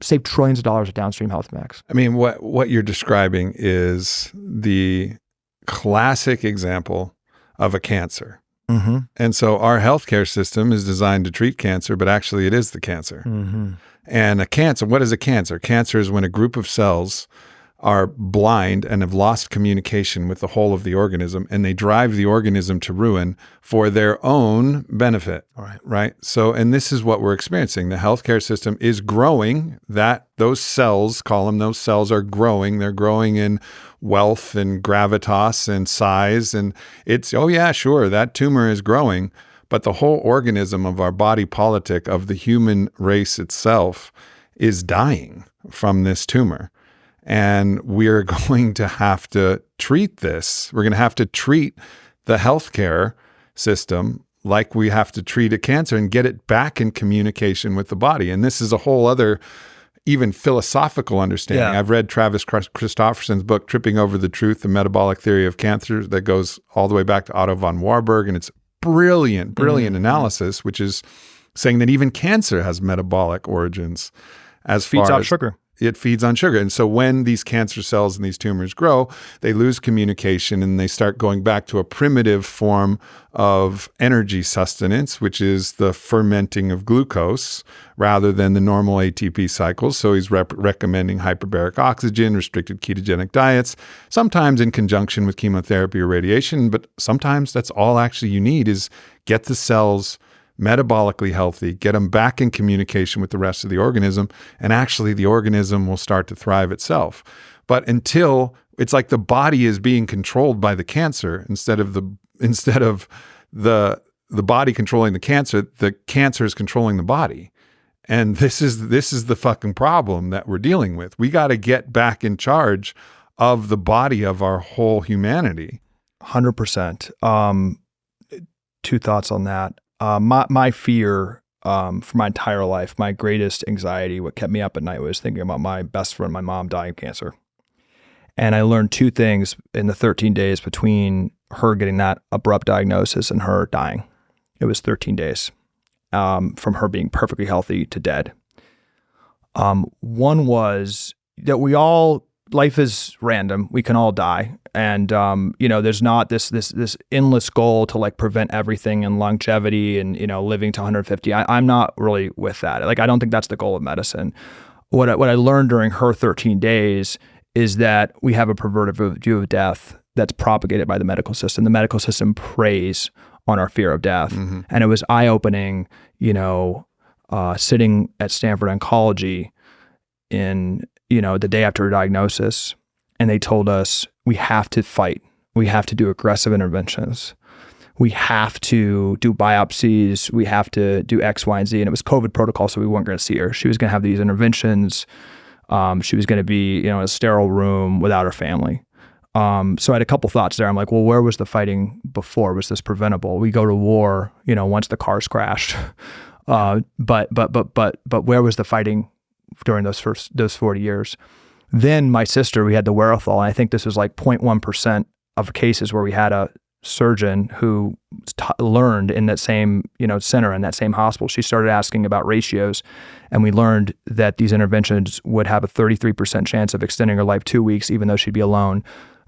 Save trillions of dollars of downstream health impacts. I mean, what you're describing is the classic example of a cancer. Mm-hmm. And so our healthcare system is designed to treat cancer, but actually it is the cancer. Mm-hmm. And a cancer, what is a cancer? Cancer is when a group of cells are blind and have lost communication with the whole of the organism, and they drive the organism to ruin for their own benefit. All right. Right? So, and this is what we're experiencing. The healthcare system is growing. Those cells, call them, those cells are growing. They're growing in wealth and gravitas and size. And it's, oh yeah, sure, that tumor is growing. But the whole organism of our body politic, of the human race itself, is dying from this tumor. And we're going to have to treat this. We're going to have to treat the healthcare system like we have to treat a cancer and get it back in communication with the body. And this is a whole other, even philosophical understanding. Yeah. I've read Travis Christofferson's book, Tripping Over the Truth, The Metabolic Theory of Cancer, that goes all the way back to Otto von Warburg. And it's brilliant analysis, which is saying that even cancer has metabolic origins. As Feeds far off as sugar. It feeds on sugar. And so when these cancer cells and these tumors grow, they lose communication and they start going back to a primitive form of energy sustenance, which is the fermenting of glucose rather than the normal ATP cycles. So he's recommending hyperbaric oxygen, restricted ketogenic diets, sometimes in conjunction with chemotherapy or radiation. But sometimes that's all actually you need is get the cells metabolically healthy, get them back in communication with the rest of the organism, and actually the organism will start to thrive itself. But until it's like the body is being controlled by the cancer instead of the body controlling the cancer is controlling the body. And this is the fucking problem that we're dealing with. We got to get back in charge of the body of our whole humanity. 100%. Two thoughts on that. My fear for my entire life, my greatest anxiety, what kept me up at night was thinking about my best friend, my mom, dying of cancer. And I learned two things in the 13 days between her getting that abrupt diagnosis and her dying. It was 13 days from her being perfectly healthy to dead. One was that life is random. We can all die. And, there's not this endless goal to like prevent everything and longevity and, living to 150. I'm not really with that. Like, I don't think that's the goal of medicine. What I learned during her 13 days is that we have a perverted view of death that's propagated by the medical system. The medical system preys on our fear of death. Mm-hmm. And it was eye-opening, sitting at Stanford Oncology in, the day after her diagnosis. And they told us, we have to fight. We have to do aggressive interventions. We have to do biopsies. We have to do X, Y, and Z. And it was COVID protocol, so we weren't going to see her. She was going to have these interventions. She was going to be, in a sterile room without her family. So I had a couple thoughts there. I'm like, well, where was the fighting before? Was this preventable? We go to war, once the cars crashed. But where was the fighting during those 40 years? Then my sister, we had the wherewithal, and I think this was like 0.1% of cases where we had a surgeon who learned in that same, center, in that same hospital. She started asking about ratios, and we learned that these interventions would have a 33% chance of extending her life 2 weeks, even though she'd be alone,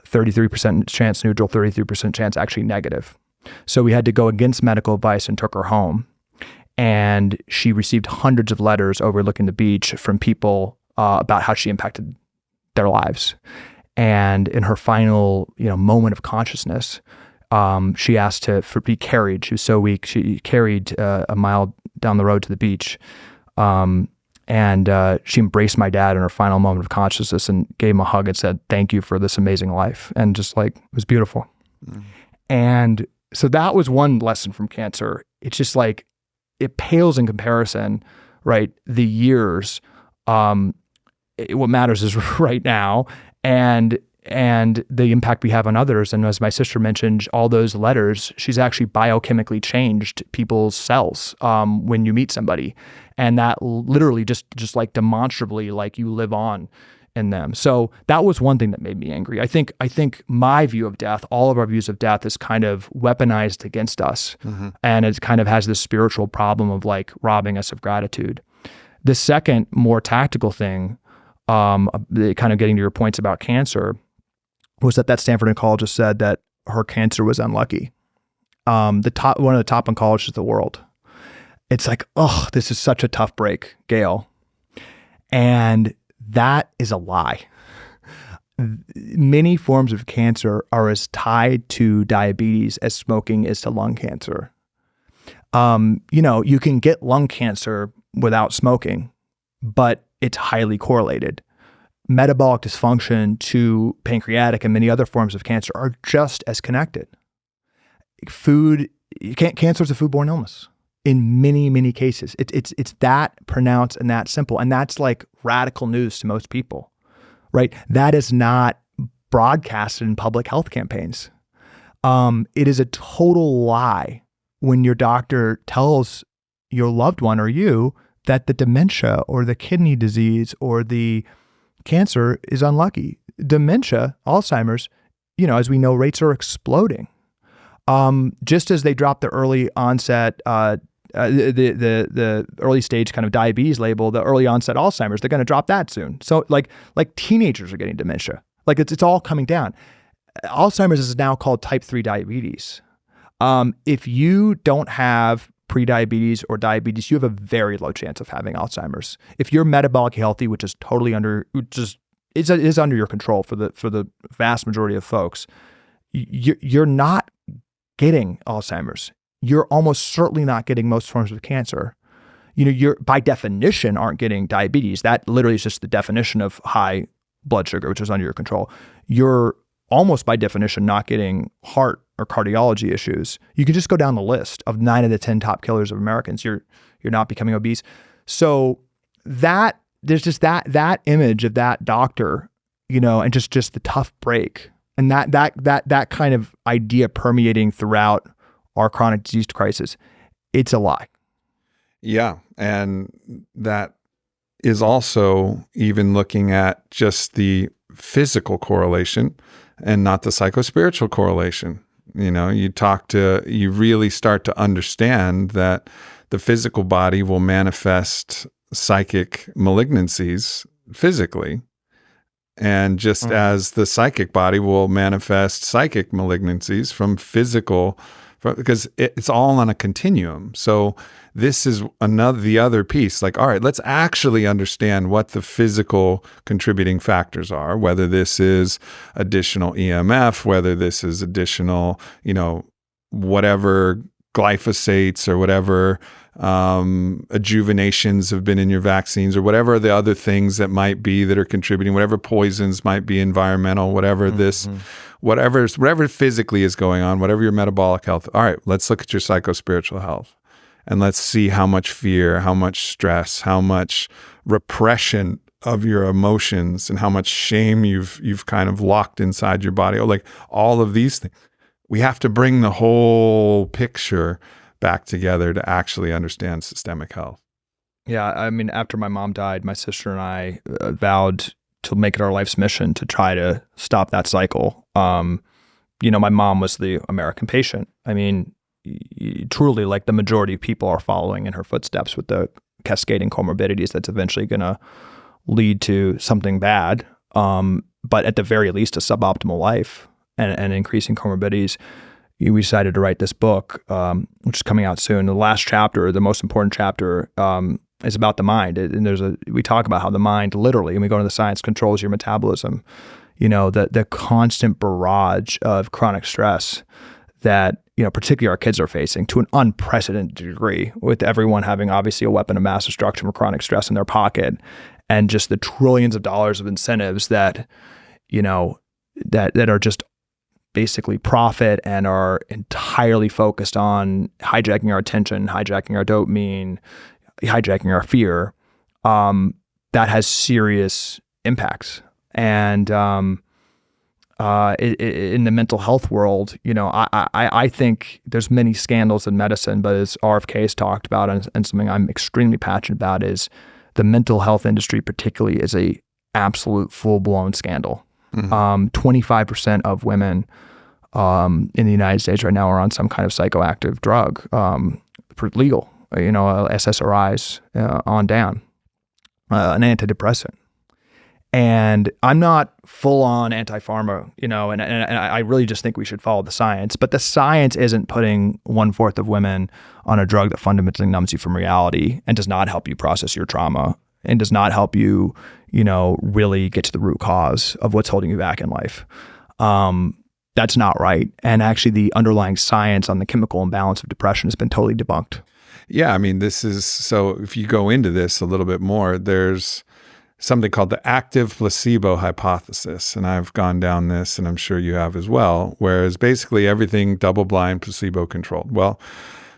33% chance neutral, 33% chance actually negative. So we had to go against medical advice and took her home. And she received hundreds of letters overlooking the beach from people about how she impacted their lives. And in her final, moment of consciousness, she asked to be carried. She was so weak. She carried a mile down the road to the beach. And she embraced my dad in her final moment of consciousness and gave him a hug and said, "Thank you for this amazing life." And just like, it was beautiful. Mm. And so that was one lesson from cancer. It's just like, it pales in comparison, right? The years, what matters is right now, and the impact we have on others. And as my sister mentioned, all those letters, she's actually biochemically changed people's cells when you meet somebody. And that literally just like demonstrably, like you live on in them. So that was one thing that made me angry. I think my view of death, all of our views of death, is kind of weaponized against us. Mm-hmm. And it kind of has this spiritual problem of like robbing us of gratitude. The second, more tactical thing, kind of getting to your points about cancer, was that Stanford oncologist said that her cancer was unlucky. One of the top oncologists in the world. It's like, oh, this is such a tough break, Gail. And that is a lie. Many forms of cancer are as tied to diabetes as smoking is to lung cancer. You can get lung cancer without smoking, but it's highly correlated. Metabolic dysfunction to pancreatic and many other forms of cancer are just as connected. Cancer is a foodborne illness in many, many cases. It's that pronounced and that simple. And that's like radical news to most people, right? That is not broadcasted in public health campaigns. It is a total lie when your doctor tells your loved one or you that the dementia or the kidney disease or the cancer is unlucky. Dementia, Alzheimer's, as we know, rates are exploding. Just as they dropped the early onset, the early stage kind of diabetes label, the early onset Alzheimer's, they're going to drop that soon. So like teenagers are getting dementia. Like it's all coming down. Alzheimer's is now called type 3 diabetes. If you don't have prediabetes or diabetes, you have a very low chance of having Alzheimer's. If you're metabolically healthy, which is totally is under your control for the vast majority of folks, you're not getting Alzheimer's. You're almost certainly not getting most forms of cancer. You're by definition aren't getting diabetes. That literally is just the definition of high blood sugar, which is under your control. You're almost by definition not getting heart or cardiology issues. You can just go down the list of 9 of the 10 top killers of Americans. You're not becoming obese. So that there's just that image of that doctor, and just the tough break, and that kind of idea permeating throughout our chronic disease crisis. It's a lie. Yeah, and that is also even looking at just the physical correlation and not the psychospiritual correlation. You really start to understand that the physical body will manifest psychic malignancies physically. And just as the psychic body will manifest psychic malignancies from physical, because it's all on a continuum. So this is the other piece. Like, all right, let's actually understand what the physical contributing factors are, whether this is additional EMF, whether this is additional, whatever glyphosates or whatever adjuvenations have been in your vaccines or whatever the other things that might be that are contributing, whatever poisons might be environmental, whatever whatever physically is going on, whatever your metabolic health. All right, let's look at your psychospiritual health. And let's see how much fear, how much stress, how much repression of your emotions, and how much shame you've kind of locked inside your body. Like all of these things. We have to bring the whole picture back together to actually understand systemic health. Yeah, I mean, after my mom died, my sister and I vowed to make it our life's mission to try to stop that cycle. My mom was the American patient. I mean, truly, like the majority of people are following in her footsteps with the cascading comorbidities that's eventually going to lead to something bad, but at the very least a suboptimal life and increasing comorbidities. We decided to write this book, which is coming out soon. The last chapter, the most important chapter, is about the mind. And we talk about how the mind literally, and we go into the science, controls your metabolism. The constant barrage of chronic stress that, particularly our kids are facing to an unprecedented degree, with everyone having obviously a weapon of mass destruction for chronic stress in their pocket, and just the trillions of dollars of incentives that, that are just basically profit and are entirely focused on hijacking our attention, hijacking our dopamine, hijacking our fear. That has serious impacts. And in the mental health world, I think there's many scandals in medicine, but as RFK has talked about, and something I'm extremely passionate about, is the mental health industry particularly is a absolute full-blown scandal. 25% of women in the United States right now are on some kind of psychoactive drug, legal, SSRIs on down, an antidepressant. And I'm not full on anti-pharma, and I really just think we should follow the science. But the science isn't putting 1/4 of women on a drug that fundamentally numbs you from reality and does not help you process your trauma and does not help you, really get to the root cause of what's holding you back in life. That's not right. And actually the underlying science on the chemical imbalance of depression has been totally debunked. Yeah, I mean, so if you go into this a little bit more, there's something called the active placebo hypothesis. And I've gone down this, and I'm sure you have as well, whereas basically everything double-blind, placebo-controlled. Well,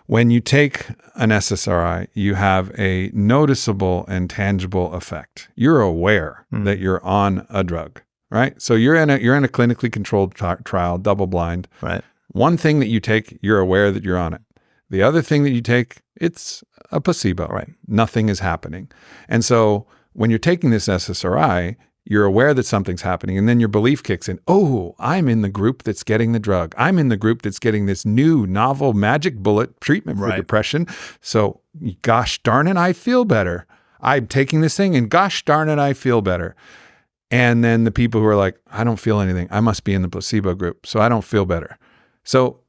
when you take an SSRI, you have a noticeable and tangible effect. You're aware that you're on a drug, right? So you're in a clinically controlled trial, double-blind. Right. One thing that you take, you're aware that you're on it. The other thing that you take, it's a placebo. Right. Nothing is happening. And so when you're taking this SSRI, you're aware that something's happening, and then your belief kicks in. Oh, I'm in the group that's getting the drug. I'm in the group that's getting this new novel magic bullet treatment for depression. So gosh darn it, I feel better. I'm taking this thing, and gosh darn it, I feel better. And then the people who are like, I don't feel anything. I must be in the placebo group, so I don't feel better. So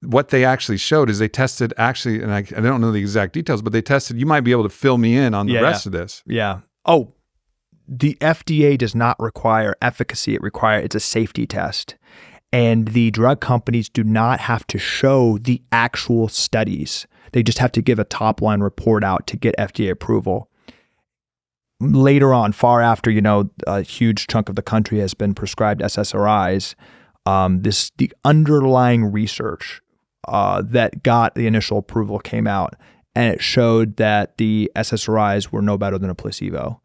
what they actually showed is they tested and I don't know the exact details, but they tested, you might be able to fill me in on the rest of this. Yeah. Oh, the FDA does not require efficacy. It's a safety test. And the drug companies do not have to show the actual studies. They just have to give a top line report out to get FDA approval. Later on, far after, a huge chunk of the country has been prescribed SSRIs, the underlying research that got the initial approval came out, and it showed that the SSRIs were no better than a placebo.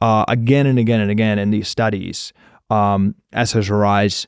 Again and again and again in these studies, SSRIs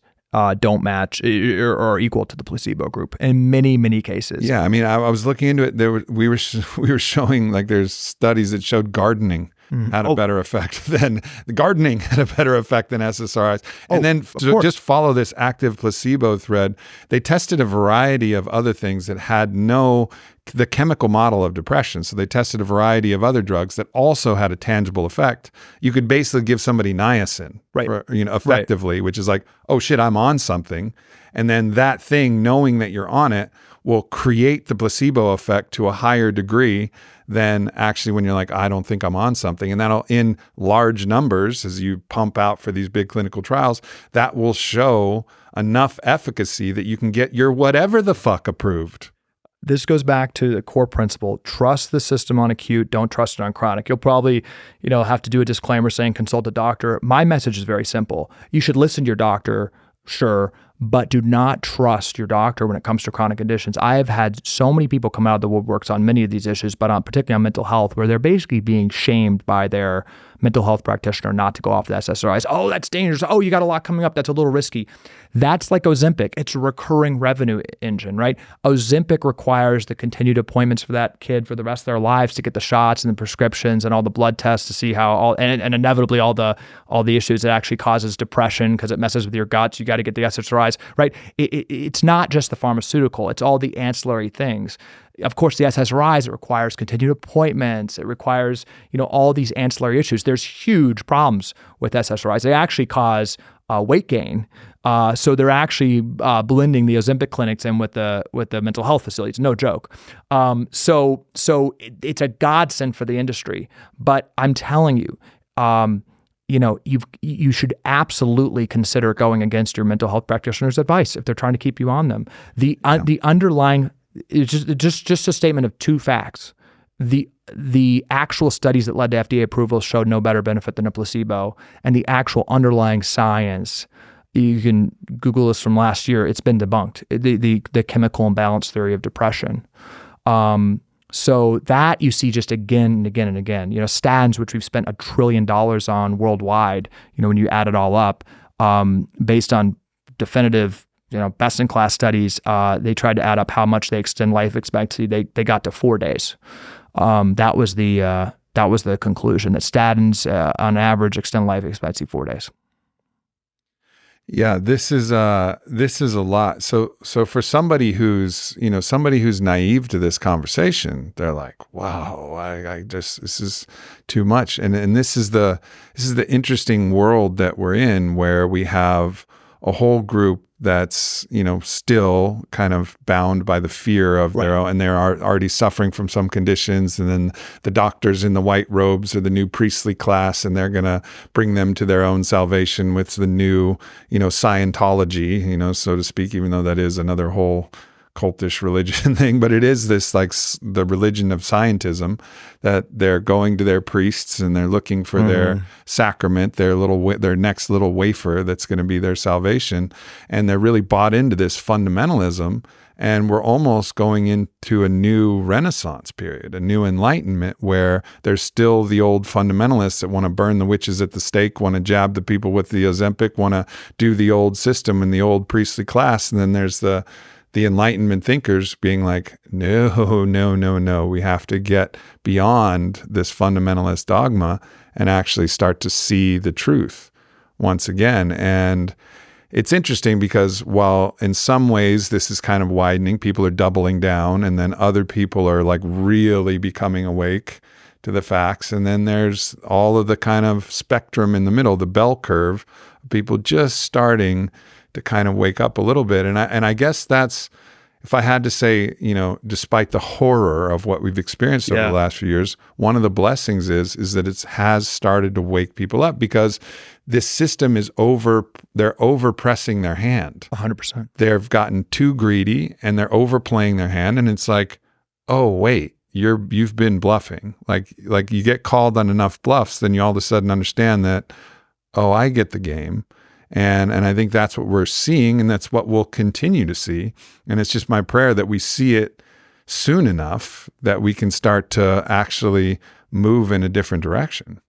don't match or are equal to the placebo group in many, many cases. Yeah, I mean, I was looking into it. We were showing, like, there's studies that showed gardening had a better effect than SSRIs. And then just follow this active placebo thread. They tested a variety of other things that had the chemical model of depression. So they tested a variety of other drugs that also had a tangible effect. You could basically give somebody niacin, effectively, which is like, oh shit, I'm on something. And then that thing, knowing that you're on it, will create the placebo effect to a higher degree than actually when you're like, I don't think I'm on something. And that'll, in large numbers, as you pump out for these big clinical trials, that will show enough efficacy that you can get your whatever the fuck approved. This goes back to the core principle: trust the system on acute, don't trust it on chronic. You'll probably, have to do a disclaimer saying consult a doctor. My message is very simple. You should listen to your doctor, sure, but do not trust your doctor when it comes to chronic conditions. I have had so many people come out of the woodworks on many of these issues, but particularly on mental health, where they're basically being shamed by their mental health practitioner not to go off the SSRIs. Oh, that's dangerous. Oh, you got a lot coming up. That's a little risky. That's like Ozempic. It's a recurring revenue engine, right? Ozempic requires the continued appointments for that kid for the rest of their lives to get the shots and the prescriptions and all the blood tests to see how and inevitably all the issues that actually causes depression because it messes with your guts. You got to get the SSRIs, right? It's not just the pharmaceutical. It's all the ancillary things. of course, the SSRIs, it requires continued appointments. It requires, all these ancillary issues. There's huge problems with SSRIs. They actually cause weight gain. So they're actually blending the Ozempic clinics in with the mental health facilities. No joke. So it's a godsend for the industry. But I'm telling you, you should absolutely consider going against your mental health practitioner's advice if they're trying to keep you on them. The underlying is just a statement of two facts. The actual studies that led to FDA approval showed no better benefit than a placebo, and the actual underlying science, you can Google this from last year, it's been debunked. The chemical imbalance theory of depression. So that you see just again and again and again. Statins, which we've spent $1 trillion on worldwide, when you add it all up, based on definitive, best-in-class studies, they tried to add up how much they extend life expectancy. They got to 4 days. That was the conclusion, that statins on average extend life expectancy 4 days. Yeah, this is a lot. So for somebody who's naive to this conversation, they're like, wow, this is too much. And this is the interesting world that we're in, where we have a whole group that's, still kind of bound by the fear of their own, and they're already suffering from some conditions. And then the doctors in the white robes are the new priestly class, and they're going to bring them to their own salvation with the new, Scientology, so to speak, even though that is another whole cultish religion thing, but it is this like the religion of scientism, that they're going to their priests and they're looking for their sacrament, their next little wafer that's going to be their salvation, and they're really bought into this fundamentalism. And we're almost going into a new Renaissance period, a new enlightenment, where there's still the old fundamentalists that want to burn the witches at the stake, want to jab the people with the Ozempic, want to do the old system and the old priestly class, and then there's the Enlightenment thinkers being like, no, we have to get beyond this fundamentalist dogma and actually start to see the truth once again. And it's interesting because while in some ways this is kind of widening, people are doubling down, and then other people are like really becoming awake to the facts. And then there's all of the kind of spectrum in the middle, the bell curve, people just starting to kind of wake up a little bit. And I guess that's, if I had to say, despite the horror of what we've experienced over the last few years, one of the blessings is that it has started to wake people up, because this system is they're overpressing their hand. 100%. They've gotten too greedy and they're overplaying their hand. And it's like, oh, wait, you've been bluffing. Like you get called on enough bluffs, then you all of a sudden understand that, oh, I get the game. And I think that's what we're seeing, and that's what we'll continue to see. And it's just my prayer that we see it soon enough that we can start to actually move in a different direction.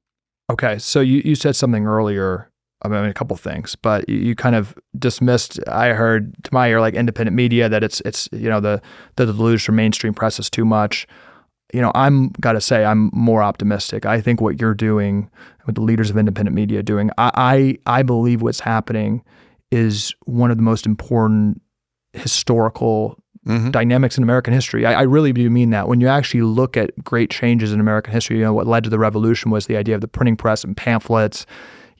Okay. So you said something earlier, a couple thing, but you kind of dismissed, I heard to my ear, like independent media, that it's the deluge from mainstream press is too much. I'm got to say, I'm more optimistic. I think what you're doing, what the leaders of independent media are doing, I believe what's happening is one of the most important historical dynamics in American history. I really do mean that. When you actually look at great changes in American history, what led to the revolution was the idea of the printing press and pamphlets,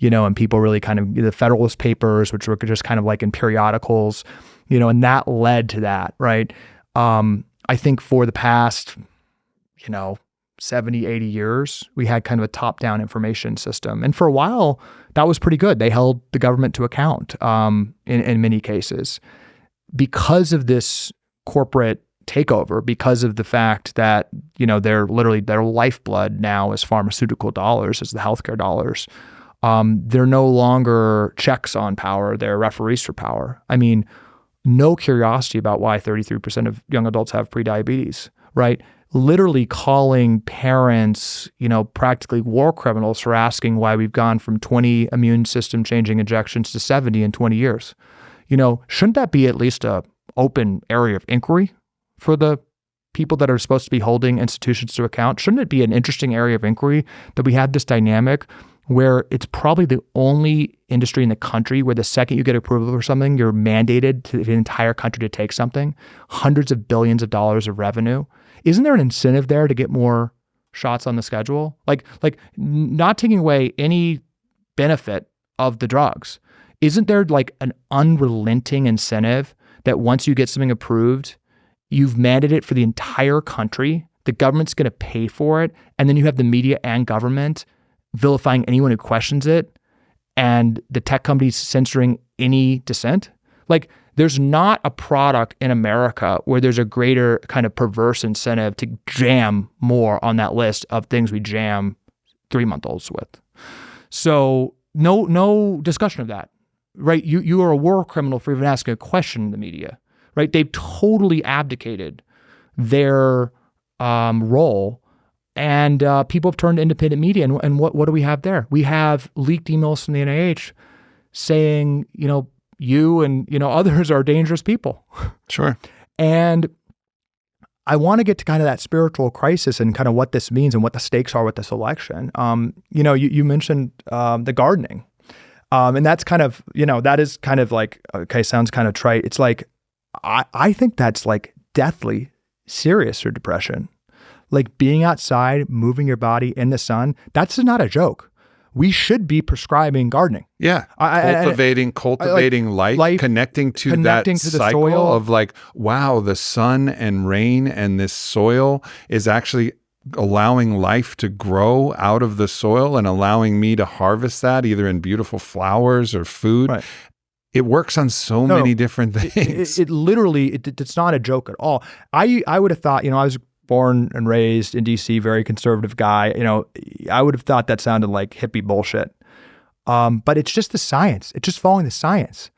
and people really kind of, the Federalist Papers, which were just kind of like in periodicals, and that led to that, right? I think for the past 70, 80 years, we had kind of a top-down information system. And for a while, that was pretty good. They held the government to account in many cases. Because of this corporate takeover, because of the fact that, they're literally, their lifeblood now is pharmaceutical dollars, is the healthcare dollars. They're no longer checks on power, they're referees for power. I mean, no curiosity about why 33% of young adults have prediabetes, right? Literally calling parents, practically war criminals for asking why we've gone from 20 immune system changing injections to 70 in 20 years. Shouldn't that be at least a open area of inquiry for the people that are supposed to be holding institutions to account? Shouldn't it be an interesting area of inquiry that we have this dynamic where it's probably the only industry in the country where the second you get approval for something, you're mandated to the entire country to take something, hundreds of billions of dollars of revenue. isn't there an incentive there to get more shots on the schedule? Like not taking away any benefit of the drugs. Isn't there like an unrelenting incentive that once you get something approved, you've mandated it for the entire country, the government's going to pay for it, and then you have the media and government vilifying anyone who questions it, and the tech companies censoring any dissent? Like, there's not a product in America where there's a greater kind of perverse incentive to jam more on that list of things we jam 3-month-olds with. So no discussion of that, right? You are a war criminal for even asking a question in the media, right? They've totally abdicated their role, and people have turned to independent media. And what do we have there? We have leaked emails from the NIH saying, you and others are dangerous people. Sure. And I want to get to kind of that spiritual crisis and kind of what this means and what the stakes are with this election. You mentioned the gardening, and that's kind of that is kind of like, okay, sounds kind of trite. It's like I think that's like deathly serious for depression. Like being outside, moving your body in the sun. That's not a joke. We should be prescribing gardening. Yeah. Cultivating life, connecting to that cycle soil. Of like, wow, the sun and rain and this soil is actually allowing life to grow out of the soil and allowing me to harvest that either in beautiful flowers or food. Right. It works on so many different things. It literally, it's not a joke at all. I would have thought, I was born and raised in DC, very conservative guy. I would have thought that sounded like hippie bullshit. But it's just the science. It's just following the science.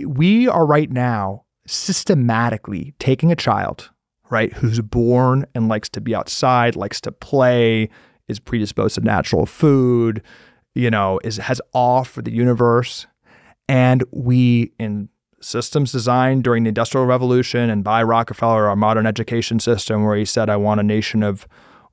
We are right now systematically taking a child, right, who's born and likes to be outside, likes to play, is predisposed to natural food, has awe for the universe. And we, in systems designed during the Industrial Revolution and by Rockefeller, our modern education system, where he said, I want a nation of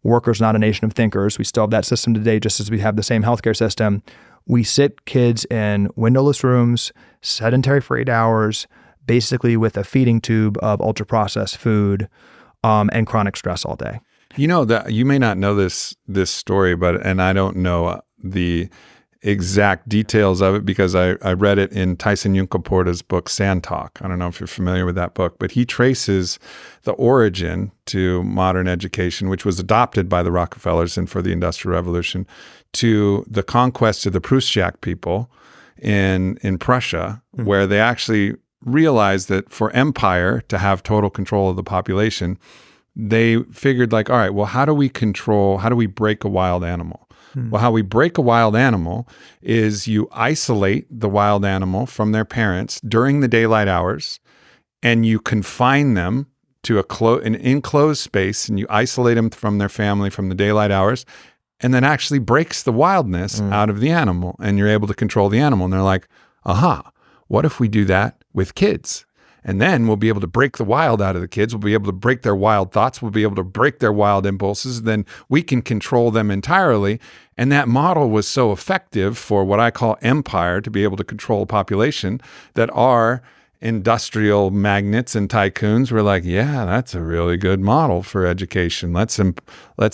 workers, not a nation of thinkers. We still have that system today, just as we have the same healthcare system. We sit kids in windowless rooms, sedentary for 8 hours, basically with a feeding tube of ultra-processed food and chronic stress all day. That you may not know this story, and I don't know the exact details of it because I read it in Tyson Yunkaporta's book, Sand Talk. I don't know if you're familiar with that book, but he traces the origin to modern education, which was adopted by the Rockefellers and for the Industrial Revolution, to the conquest of the Prussiac people in Prussia, where they actually realized that for empire to have total control of the population, they figured like, all right, well, how do we break a wild animal? Well, how we break a wild animal is you isolate the wild animal from their parents during the daylight hours, and you confine them to an enclosed space, and you isolate them from their family from the daylight hours, and then actually breaks the wildness out of the animal, and you're able to control the animal. And they're like, aha, what if we do that with kids? And then we'll be able to break the wild out of the kids. We'll be able to break their wild thoughts. We'll be able to break their wild impulses. Then we can control them entirely. And that model was so effective for what I call empire, to be able to control a population, that our industrial magnates and tycoons were like, yeah, that's a really good model for education. Let's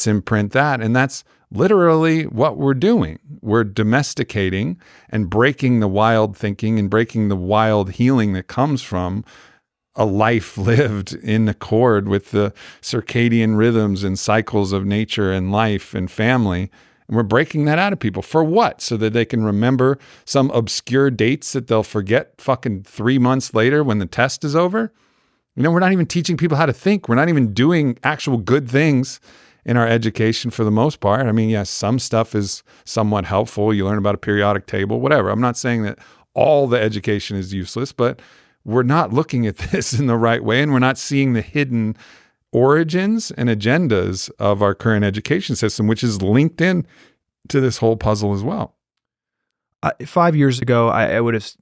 imprint that. And that's literally what we're doing. We're domesticating and breaking the wild thinking and breaking the wild healing that comes from a life lived in accord with the circadian rhythms and cycles of nature and life and family. And we're breaking that out of people. For what? So that they can remember some obscure dates that they'll forget fucking 3 months later when the test is over? We're not even teaching people how to think. We're not even doing actual good things in our education for the most part. I mean, yes, some stuff is somewhat helpful. You learn about a periodic table, whatever. I'm not saying that all the education is useless, but we're not looking at this in the right way, and we're not seeing the hidden origins and agendas of our current education system, which is linked in to this whole puzzle as well. 5 years ago, I would have,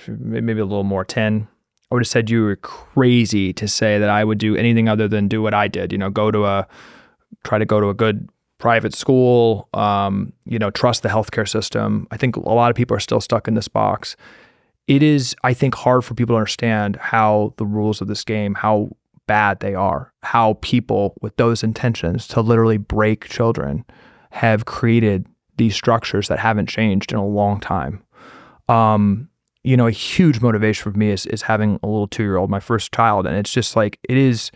maybe a little more, 10, I would have said you were crazy to say that I would do anything other than do what I did, try to go to a good private school, trust the healthcare system. I think a lot of people are still stuck in this box. It is, I think, hard for people to understand how the rules of this game, how bad they are, how people with those intentions to literally break children have created these structures that haven't changed in a long time. A huge motivation for me is having a little 2-year-old, my first child. And it's just like, it is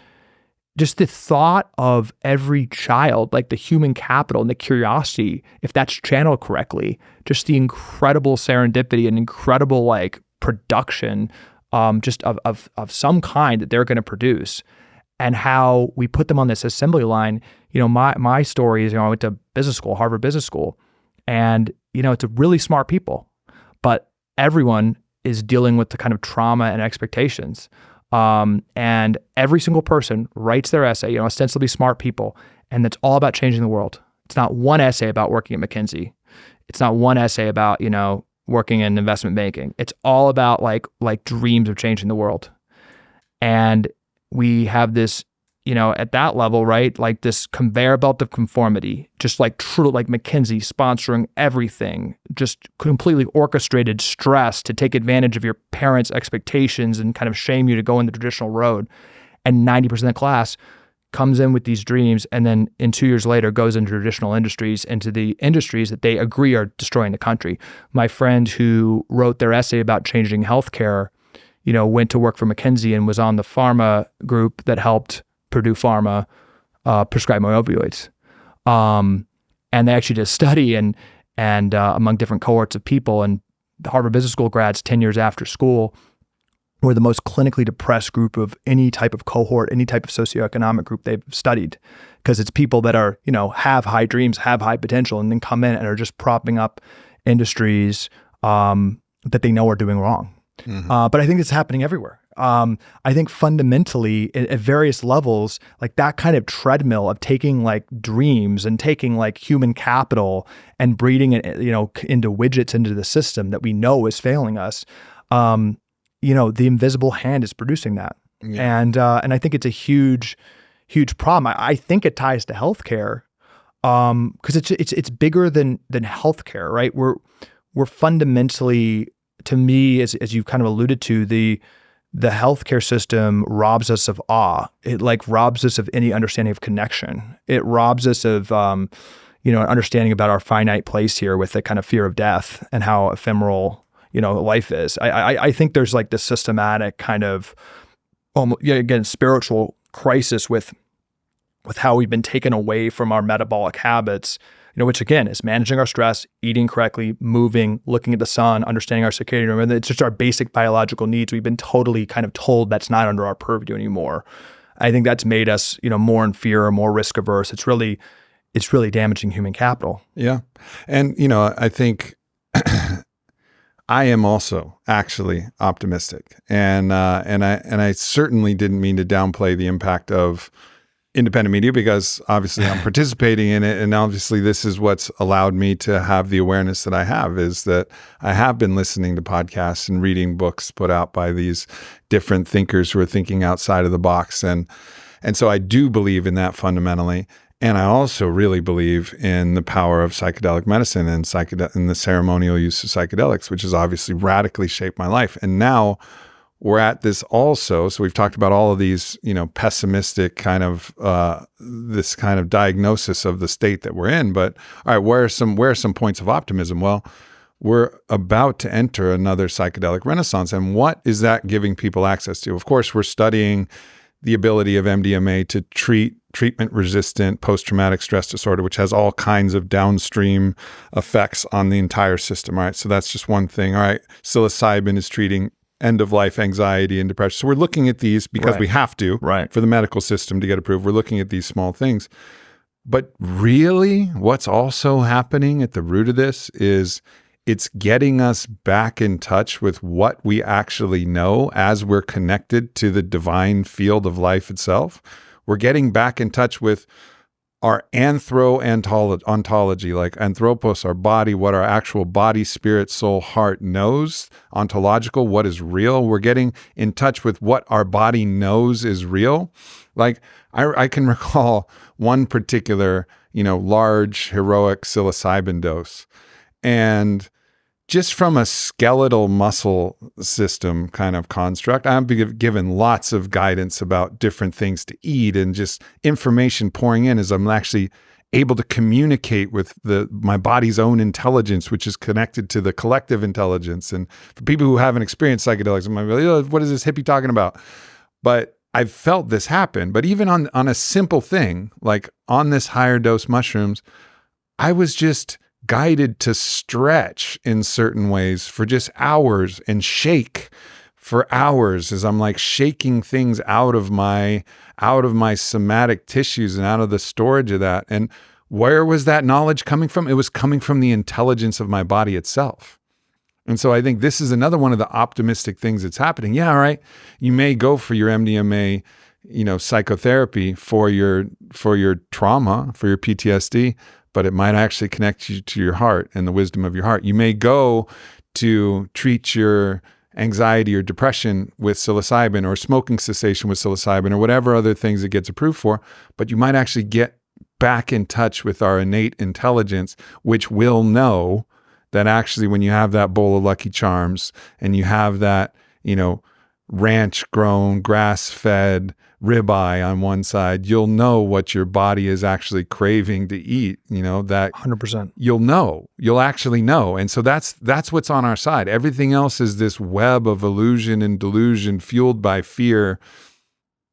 just the thought of every child, like the human capital and the curiosity, if that's channeled correctly, just the incredible serendipity and incredible like production just of some kind that they're going to produce, and how we put them on this assembly line. My story is, I went to business school, Harvard Business School, and, it's a really smart people, but everyone is dealing with the kind of trauma and expectations. And every single person writes their essay, ostensibly smart people, and it's all about changing the world. It's not one essay about working at McKinsey. It's not one essay about, working in investment banking. It's all about like dreams of changing the world. And we have this, at that level, right? Like this conveyor belt of conformity, just like true, like McKinsey sponsoring everything, just completely orchestrated stress to take advantage of your parents' expectations and kind of shame you to go in the traditional road. And 90% of the class comes in with these dreams, and then in 2 years later goes into traditional industries, into the industries that they agree are destroying the country. My friend who wrote their essay about changing healthcare, went to work for McKinsey and was on the pharma group that helped Purdue Pharma prescribe more opioids. And they actually did a study and among different cohorts of people, and the Harvard Business School grads 10 years after school were the most clinically depressed group of any type of cohort, any type of socioeconomic group they've studied, because it's people that are, have high dreams, have high potential, and then come in and are just propping up industries that they know are doing wrong. Mm-hmm. But I think it's happening everywhere. I think fundamentally at various levels, like that kind of treadmill of taking like dreams and taking like human capital and breeding it, into widgets into the system that we know is failing us. The invisible hand is producing that. Yeah. And I think it's a huge problem. I think it ties to healthcare, because it's bigger than healthcare, right? We're fundamentally, to me, as you've kind of alluded to, the healthcare system robs us of awe. It like robs us of any understanding of connection. It robs us of, an understanding about our finite place here with the kind of fear of death and how ephemeral, life is. I think there's like this systematic kind of, again, spiritual crisis with how we've been taken away from our metabolic habits, which again is managing our stress, eating correctly, moving, looking at the sun, understanding our circadian rhythm. It's just our basic biological needs. We've been totally kind of told that's not under our purview anymore. I think that's made us, more in fear or more risk averse. It's really damaging human capital. Yeah. And, I think I am also actually optimistic. And I certainly didn't mean to downplay the impact of independent media, because obviously I'm participating in it. And obviously this is what's allowed me to have the awareness that I have, is that I have been listening to podcasts and reading books put out by these different thinkers who are thinking outside of the box. And so I do believe in that fundamentally. And I also really believe in the power of psychedelic medicine and the ceremonial use of psychedelics, which has obviously radically shaped my life. And now we're at this also. So we've talked about all of these, pessimistic kind of this kind of diagnosis of the state that we're in. But all right, where are some points of optimism? Well, we're about to enter another psychedelic renaissance. And what is that giving people access to? Of course, we're studying the ability of MDMA to treat treatment-resistant post-traumatic stress disorder, which has all kinds of downstream effects on the entire system. All right, so that's just one thing. All right, psilocybin is treating end-of-life anxiety and depression. So we're looking at these because we have to, for the medical system to get approved. We're looking at these small things. But really, what's also happening at the root of this is it's getting us back in touch with what we actually know as we're connected to the divine field of life itself. We're getting back in touch with our ontology, like anthropos, our body, what our actual body, spirit, soul, heart knows, ontological, what is real. We're getting in touch with what our body knows is real. Like I can recall one particular, large heroic psilocybin dose. And just from a skeletal muscle system kind of construct, I'm given lots of guidance about different things to eat and just information pouring in as I'm actually able to communicate with my body's own intelligence, which is connected to the collective intelligence. And for people who haven't experienced psychedelics, I'm like, oh, what is this hippie talking about? But I've felt this happen. But even on a simple thing, like on this higher dose mushrooms, I was just guided to stretch in certain ways for just hours and shake for hours as I'm like shaking things out of my somatic tissues and out of the storage of that. And where was that knowledge coming from? It was coming from the intelligence of my body itself. And so I think this is another one of the optimistic things that's happening. Yeah, all right. You may go for your MDMA, psychotherapy for your trauma, for your PTSD, but it might actually connect you to your heart and the wisdom of your heart. You may go to treat your anxiety or depression with psilocybin or smoking cessation with psilocybin or whatever other things it gets approved for, but you might actually get back in touch with our innate intelligence, which will know that actually when you have that bowl of Lucky Charms and you have that, ranch grown, grass fed ribeye on one side, you'll know what your body is actually craving to eat, that 100%. You'll actually know. And so that's what's on our side. Everything else is this web of illusion and delusion fueled by fear.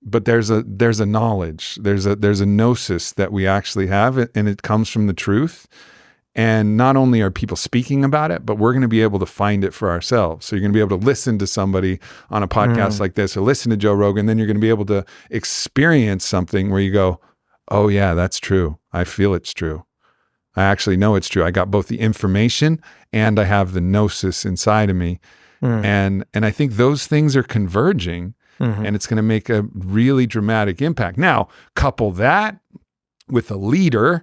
But there's a knowledge, there's a gnosis that we actually have, and it comes from the truth. And not only are people speaking about it, but we're going to be able to find it for ourselves. So you're going to be able to listen to somebody on a podcast like this or listen to Joe Rogan. Then you're going to be able to experience something where you go, oh yeah, that's true. I feel it's true. I actually know it's true. I got both the information and I have the gnosis inside of me. And I think those things are converging and it's going to make a really dramatic impact. Now, couple that with a leader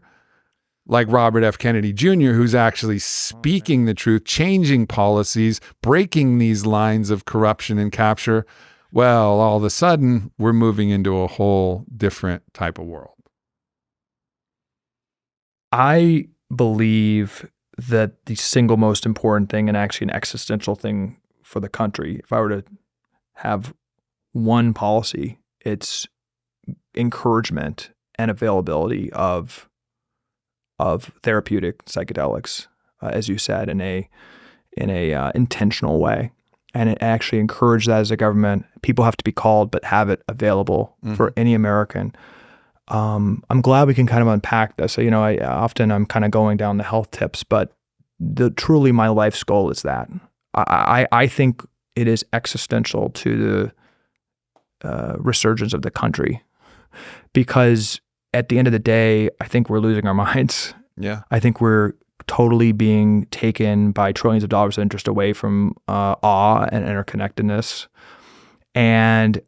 like Robert F. Kennedy Jr., who's actually speaking the truth, changing policies, breaking these lines of corruption and capture, well, all of a sudden, we're moving into a whole different type of world. I believe that the single most important thing, and actually an existential thing for the country, if I were to have one policy, it's encouragement and availability of therapeutic psychedelics, as you said, in a intentional way, and it actually encourage that as a government. People have to be called, but have it available for any American. I'm glad we can kind of unpack this. So, I'm kind of going down the health tips, but truly my life's goal is that. I think it is existential to the resurgence of the country, because at the end of the day, I think we're losing our minds. Yeah. I think we're totally being taken by trillions of dollars of interest away from awe and interconnectedness. And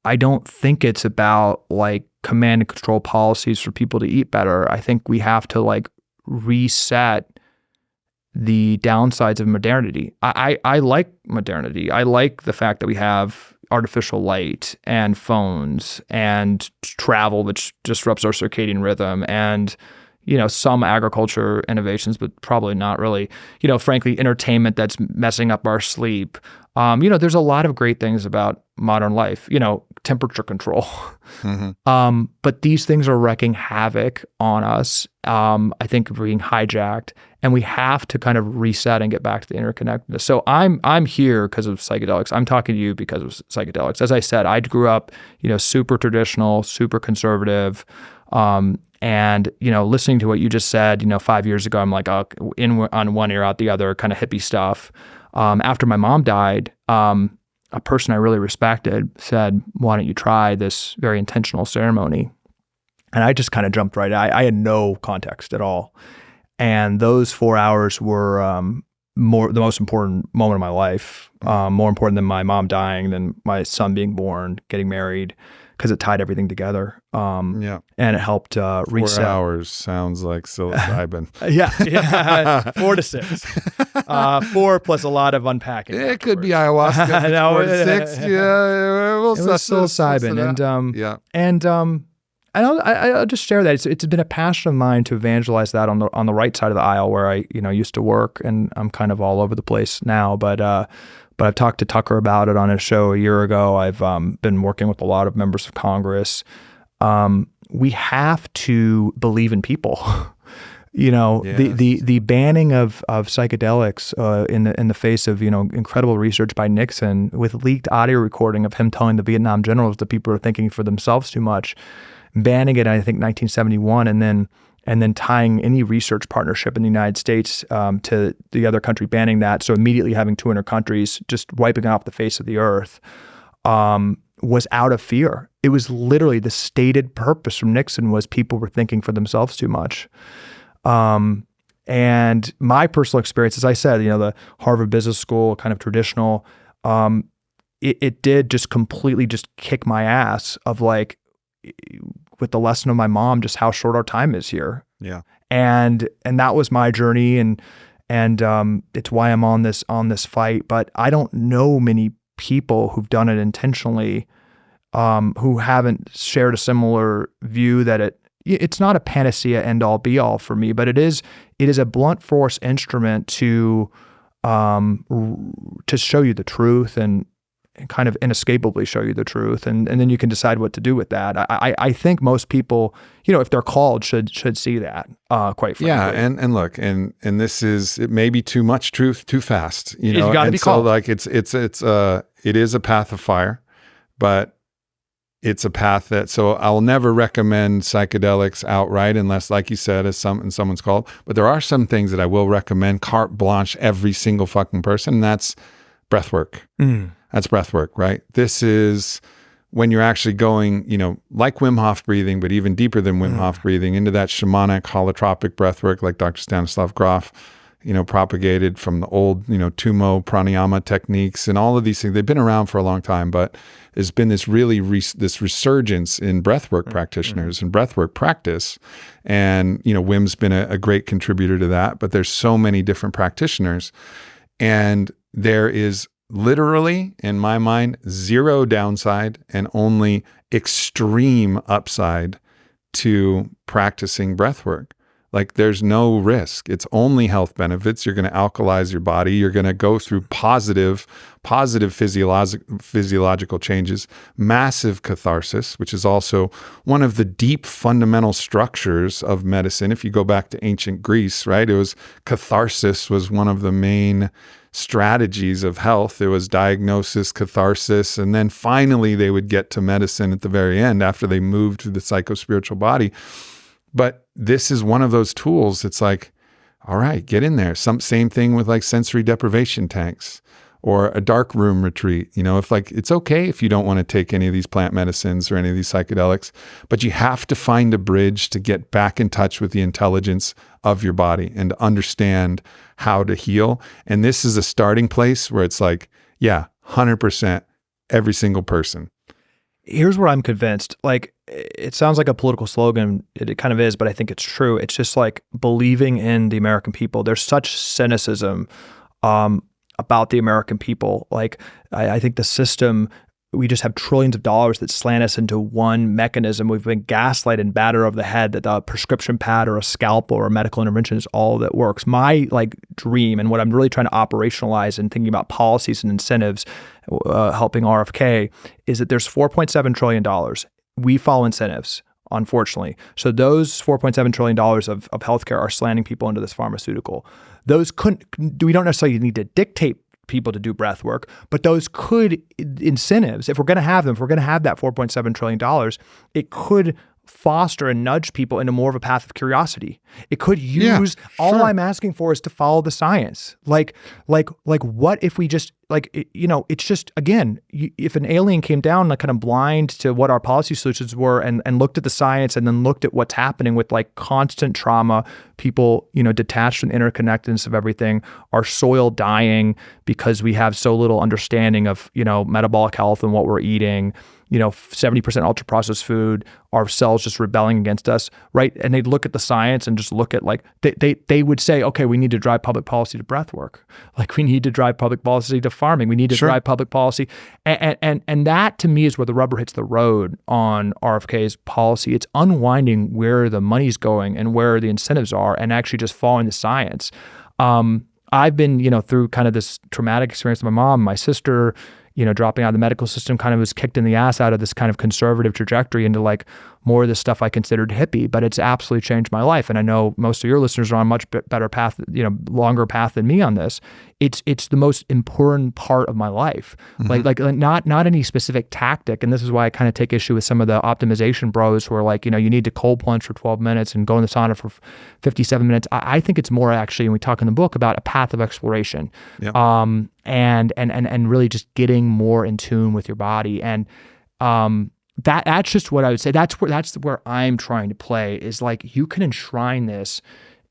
I don't think it's about like command and control policies for people to eat better. I think we have to like reset the downsides of modernity. I like modernity. I like the fact that we have artificial light and phones and travel, which disrupts our circadian rhythm, and some agriculture innovations, but probably not really, frankly, entertainment that's messing up our sleep. There's a lot of great things about modern life, temperature control. But these things are wreaking havoc on us. I think we're being hijacked, and we have to kind of reset and get back to the interconnectedness. So I'm here because of psychedelics. I'm talking to you because of psychedelics. As I said, I grew up, super traditional, super conservative. And, listening to what you just said, 5 years ago, I'm like, in on one ear, out the other, kind of hippie stuff. After my mom died, a person I really respected said, why don't you try this very intentional ceremony? And I just kind of jumped right. I had no context at all. And those 4 hours were the most important moment of my life, more important than my mom dying, than my son being born, getting married, because it tied everything together. And it helped reset. 4 hours sounds like psilocybin. Yeah. 4 to 6. 4 plus a lot of unpacking. It could be ayahuasca. No, 4 to 6. Yeah, it was psilocybin. I'll just share that it's been a passion of mine to evangelize that on the right side of the aisle where I used to work, and I'm kind of all over the place now. But I've talked to Tucker about it on his show a year ago. I've been working with a lot of members of Congress. We have to believe in people. Yes. The banning of psychedelics in the face of incredible research by Nixon, with leaked audio recording of him telling the Vietnam generals that people are thinking for themselves too much, banning it, I think 1971, and then tying any research partnership in the United States to the other country banning that. So immediately having 200 countries just wiping it off the face of the earth was out of fear. It was literally the stated purpose from Nixon was people were thinking for themselves too much. And my personal experience, as I said, the Harvard Business School, kind of traditional, it did just completely just kick my ass of like, with the lesson of my mom, just how short our time is here. Yeah. And that was my journey. And it's why I'm on this fight, but I don't know many people who've done it intentionally, who haven't shared a similar view that it's not a panacea end all be all for me, but it is a blunt force instrument to show you the truth and kind of inescapably show you the truth. And then you can decide what to do with that. I think most people, if they're called, should see that, quite frankly. Yeah. And look, and this is, it may be too much truth too fast, It's gotta be called. So like it is a path of fire, but it's a path so I'll never recommend psychedelics outright unless, like you said, someone's called. But there are some things that I will recommend carte blanche every single fucking person. And that's breathwork. That's breathwork, right? This is when you're actually going, like Wim Hof breathing, but even deeper than Wim Hof breathing, into that shamanic holotropic breathwork, like Dr. Stanislav Grof, propagated from the old, Tumo pranayama techniques and all of these things. They've been around for a long time, but there's been this really this resurgence in breathwork practitioners and breathwork practice. And, Wim's been a great contributor to that, but there's so many different practitioners. And there is literally, in my mind, zero downside and only extreme upside to practicing breathwork. Like there's no risk. It's only health benefits. You're going to alkalize your body. You're going to go through positive physiological changes, massive catharsis, which is also one of the deep fundamental structures of medicine. If you go back to ancient Greece, right, catharsis was one of the main strategies of health. It was diagnosis, catharsis, and then finally they would get to medicine at the very end after they moved to the psychospiritual body. But this is one of those tools. It's like, all right, get in there. Same thing with like sensory deprivation tanks or a dark room retreat. If it's okay if you don't want to take any of these plant medicines or any of these psychedelics, but you have to find a bridge to get back in touch with the intelligence of your body and to understand how to heal. And this is a starting place where it's like, yeah, 100% every single person. Here's where I'm convinced. Like, it sounds like a political slogan. It kind of is, but I think it's true. It's just like believing in the American people. There's such cynicism about the American people. Like, I think the system, we just have trillions of dollars that slant us into one mechanism. We've been gaslighted and battered over the head that the prescription pad or a scalpel or a medical intervention is all that works. My dream and what I'm really trying to operationalize and thinking about policies and incentives, helping RFK, is that there's $4.7 trillion. We follow incentives, unfortunately. So those $4.7 trillion of healthcare are slanting people into this pharmaceutical. We don't necessarily need to dictate people to do breath work, but those could incentives, if we're going to have them, if we're going to have that $4.7 trillion, it could foster and nudge people into more of a path of curiosity. It could use, all I'm asking for is to follow the science. Like what if we just, it's just, again, if an alien came down kind of blind to what our policy solutions were and looked at the science and then looked at what's happening with constant trauma, people, detached from the interconnectedness of everything, our soil dying because we have so little understanding of, metabolic health and what we're eating, 70% ultra processed food, our cells just rebelling against us, right? And they'd look at the science and just look at like, they would say, okay, we need to drive public policy to breathwork. Like we need to drive public policy to farming. We need to drive public policy. And that to me is where the rubber hits the road on RFK's policy. It's unwinding where the money's going and where the incentives are and actually just following the science. I've been, through kind of this traumatic experience with my mom, my sister, dropping out of the medical system, kind of was kicked in the ass out of this kind of conservative trajectory into like more of the stuff I considered hippie, but it's absolutely changed my life. And I know most of your listeners are on a much better path, longer path than me on this. It's the most important part of my life. Like not any specific tactic. And this is why I kind of take issue with some of the optimization bros who are like, you need to cold plunge for 12 minutes and go in the sauna for 57 minutes. I think it's more actually, and we talk in the book about a path of exploration. Yep. And really just getting more in tune with your body. And that's just what I would say. That's where I'm trying to play is like you can enshrine this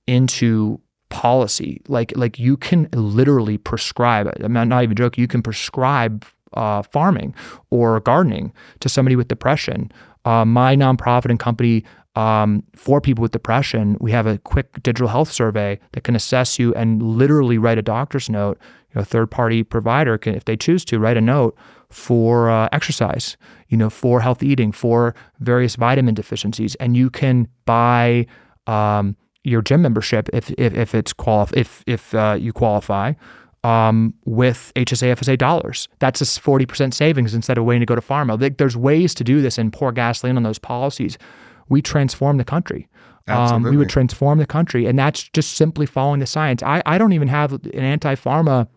into policy. Like you can literally prescribe, I'm not even joking, you can prescribe farming or gardening to somebody with depression. My nonprofit and company, for people with depression, we have a quick digital health survey that can assess you and literally write a doctor's note. A third-party provider can, if they choose to, write a note for exercise, for healthy eating, for various vitamin deficiencies, and you can buy your gym membership if you qualify with HSA FSA dollars. That's a 40% savings instead of waiting to go to pharma. There's ways to do this and pour gasoline on those policies. We transform the country. We would transform the country, and that's just simply following the science. I don't even have an anti-pharma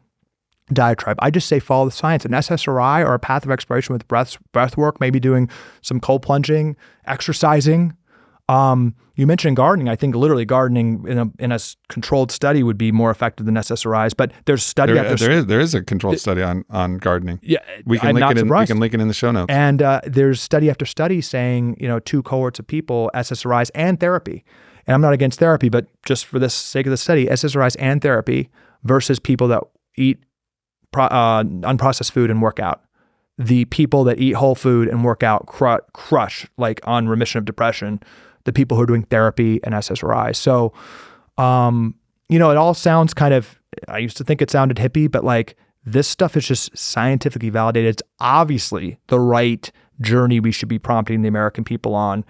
diatribe. I just say follow the science. An SSRI or a path of exploration with breath work, maybe doing some cold plunging, exercising. You mentioned gardening. I think literally gardening in a controlled study would be more effective than SSRIs. But there's study there is a controlled study on gardening. Yeah, we can link it in the show notes. And there's study after study saying 2 cohorts of people, SSRIs and therapy. And I'm not against therapy, but just for the sake of the study, SSRIs and therapy versus people that eat unprocessed food and work out. The people that eat whole food and work out crush like on remission of depression. The people who are doing therapy and SSRI. So, it all sounds kind of, I used to think it sounded hippie, but like this stuff is just scientifically validated. It's obviously the right journey we should be prompting the American people on.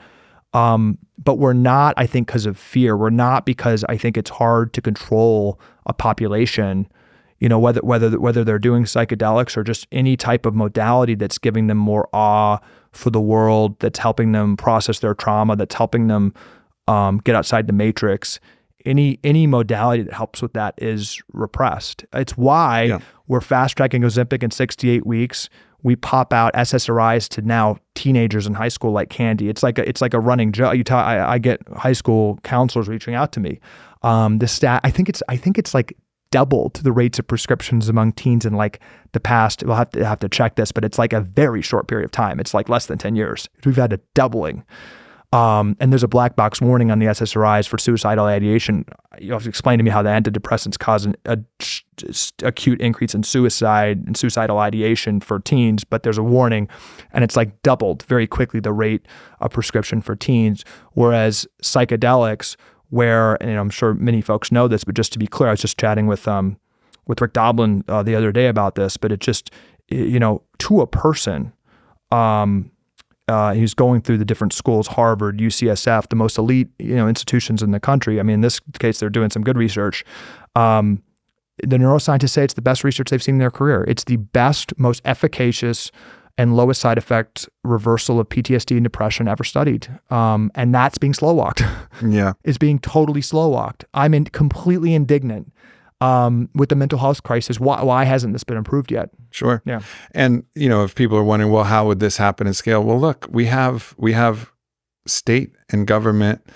But we're not, I think, because of fear. We're not because I think it's hard to control a population, whether they're doing psychedelics or just any type of modality that's giving them more awe for the world, that's helping them process their trauma, that's helping them get outside the matrix. Any modality that helps with that is repressed. It's why we're fast-tracking Ozempic in 68 weeks. We pop out SSRIs to now teenagers in high school like candy. It's like a running joke. I get high school counselors reaching out to me. The stat, I think it's like doubled the rates of prescriptions among teens in like the past. We'll have to check this, but it's like a very short period of time. It's like less than 10 years. We've had a doubling. And there's a black box warning on the SSRIs for suicidal ideation. You have to explain to me how the antidepressants cause an acute increase in suicide and suicidal ideation for teens, but there's a warning, and it's like doubled very quickly the rate of prescription for teens. Whereas psychedelics, where, and I'm sure many folks know this, but just to be clear, I was just chatting with Rick Doblin the other day about this, but it just, to a person, he's going through the different schools, Harvard, UCSF, the most elite, institutions in the country. I mean, in this case, they're doing some good research. The neuroscientists say it's the best research they've seen in their career. It's the best, most efficacious, and lowest side effect reversal of PTSD and depression ever studied. And that's being slow walked. Yeah. It's being totally slow walked. I'm completely indignant with the mental health crisis. Why hasn't this been improved yet? Sure. Yeah. And, if people are wondering, well, how would this happen in scale? Well, look, we have state and government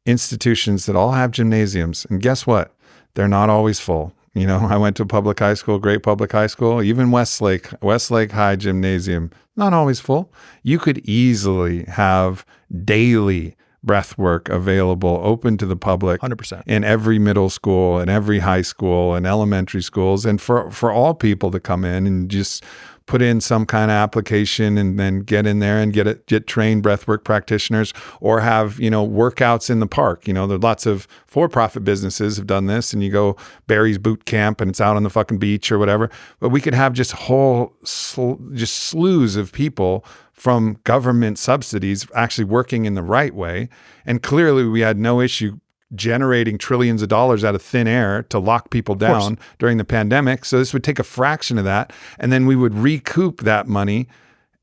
institutions that all have gymnasiums. And guess what? They're not always full. I went to a public high school, great public high school, even Westlake High Gymnasium, not always full. You could easily have daily breath work available, open to the public 100%. In every middle school and every high school and elementary schools, and for all people to come in and just put in some kind of application and then get in there and get trained breathwork practitioners, or have, workouts in the park. There are lots of for-profit businesses have done this, and you go Barry's boot camp and it's out on the fucking beach or whatever. But we could have just just slews of people from government subsidies actually working in the right way. And clearly we had no issue generating trillions of dollars out of thin air to lock people down during the pandemic. So this would take a fraction of that, and then we would recoup that money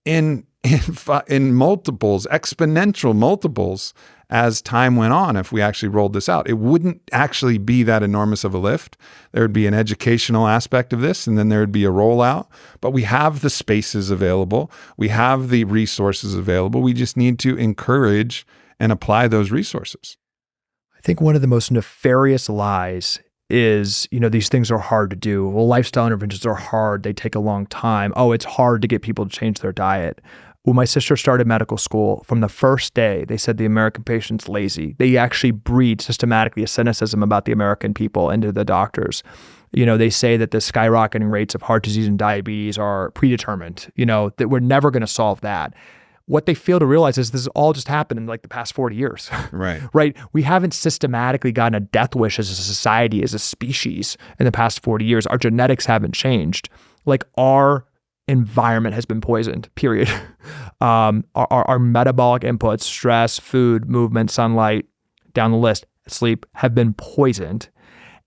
in multiples, exponential multiples, as time went on. If we actually rolled this out, it wouldn't actually be that enormous of a lift. There would be an educational aspect of this, and then there would be a rollout. But we have the spaces available. We have the resources available. We just need to encourage and apply those resources. I think one of the most nefarious lies is, these things are hard to do. Well, lifestyle interventions are hard. They take a long time. Oh, it's hard to get people to change their diet. When my sister started medical school, from the first day, they said the American patient's lazy. They actually breed systematically a cynicism about the American people into the doctors. They say that the skyrocketing rates of heart disease and diabetes are predetermined, that we're never going to solve that. What they fail to realize is this has all just happened in like the past 40 years. Right. Right. We haven't systematically gotten a death wish as a society, as a species in the past 40 years. Our genetics haven't changed. Like, our environment has been poisoned, period. Our metabolic inputs, stress, food, movement, sunlight, down the list, sleep, have been poisoned.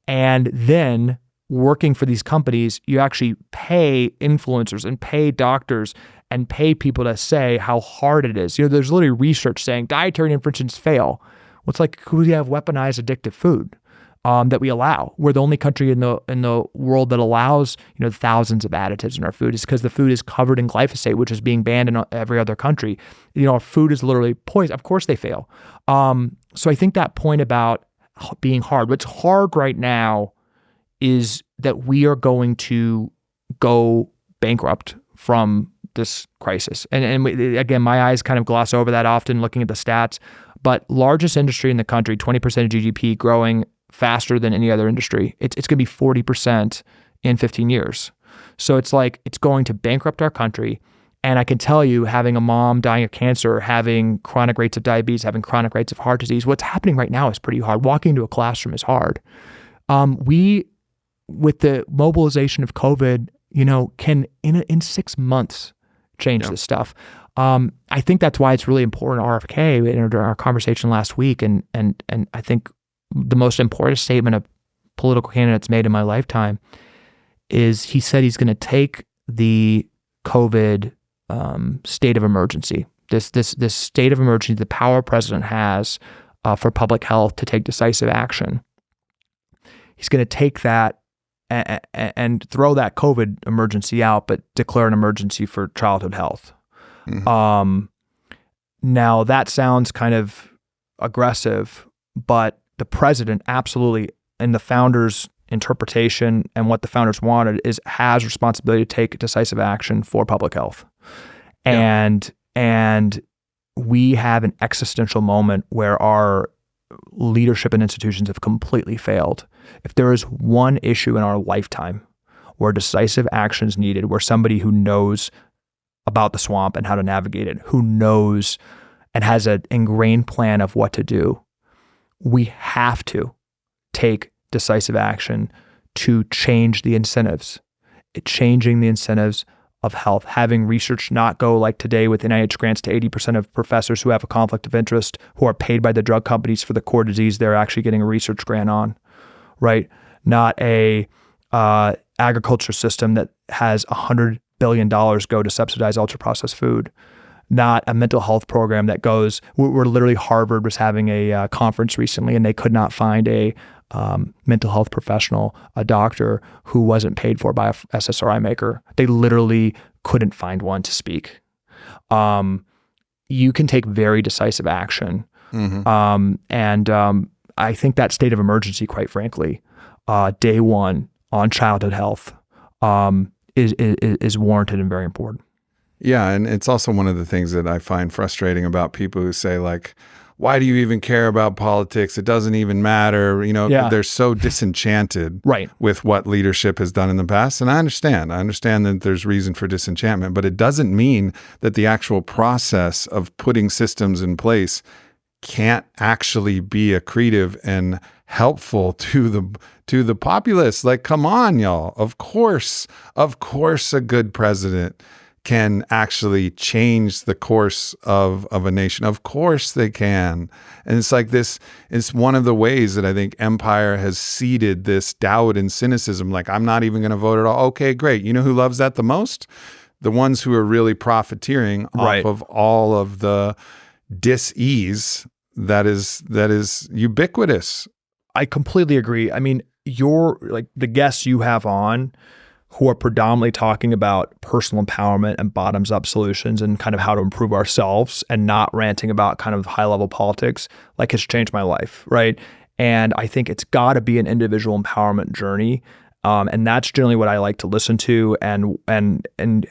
And then working for these companies, you actually pay influencers and pay doctors and pay people to say how hard it is. There's literally research saying dietary interventions fail. Well, it's like, could we have weaponized addictive food that we allow? We're the only country in the world that allows thousands of additives in our food. It's because the food is covered in glyphosate, which is being banned in every other country. Our food is literally poison. Of course they fail. So I think that point about being hard, what's hard right now is that we are going to go bankrupt from this crisis. And again, my eyes kind of gloss over that often looking at the stats, but largest industry in the country, 20% of GDP, growing faster than any other industry. It's going to be 40% in 15 years. So it's like, it's going to bankrupt our country. And I can tell you, having a mom dying of cancer, having chronic rates of diabetes, having chronic rates of heart disease, what's happening right now is pretty hard. Walking into a classroom is hard. We, with the mobilization of COVID, can in 6 months change this stuff. I think that's why it's really important. RFK, in our conversation last week, and I think the most important statement a political candidate's made in my lifetime is he said he's going to take the COVID state of emergency, this state of emergency, the power president has for public health to take decisive action. He's going to take that and throw that COVID emergency out, but declare an emergency for childhood health. Mm-hmm. Now that sounds kind of aggressive, but the president absolutely, in the founders' interpretation and what the founders wanted, has responsibility to take decisive action for public health. Yeah. And we have an existential moment where our leadership and institutions have completely failed. If there is one issue in our lifetime where decisive action is needed, where somebody who knows about the swamp and how to navigate it, who knows and has an ingrained plan of what to do, we have to take decisive action to change the incentives. Changing the incentives of health, having research not go like today with NIH grants to 80% of professors who have a conflict of interest, who are paid by the drug companies for the core disease they're actually getting a research grant on, right? Not a agriculture system that has $100 billion go to subsidize ultra-processed food. Not a mental health program that goes, we're literally, Harvard was having a conference recently and they could not find a mental health professional, a doctor who wasn't paid for by a SSRI maker. They literally couldn't find one to speak. You can take very decisive action. Mm-hmm. And I think that state of emergency, quite frankly, day one on childhood health is warranted and very important. Yeah, and it's also one of the things that I find frustrating about people who say like, why do you even care about politics? It doesn't even matter. They're so disenchanted Right. with what leadership has done in the past. And I understand that there's reason for disenchantment, but it doesn't mean that the actual process of putting systems in place can't actually be accretive and helpful to the populace. Like, come on, y'all. Of course, a good president can actually change the course of a nation. Of course they can. And it's like this, it's one of the ways that I think empire has seeded this doubt and cynicism. Like, I'm not even going to vote at all. Okay, great. You know who loves that the most? The ones who are really profiteering Right. off of all of the dis-ease that is ubiquitous. I completely agree. I mean, you're like the guests you have on who are predominantly talking about personal empowerment and bottoms up solutions and kind of how to improve ourselves and not ranting about kind of high level politics, like, has changed my life. Right. And I think it's got to be an individual empowerment journey. And that's generally what I like to listen to and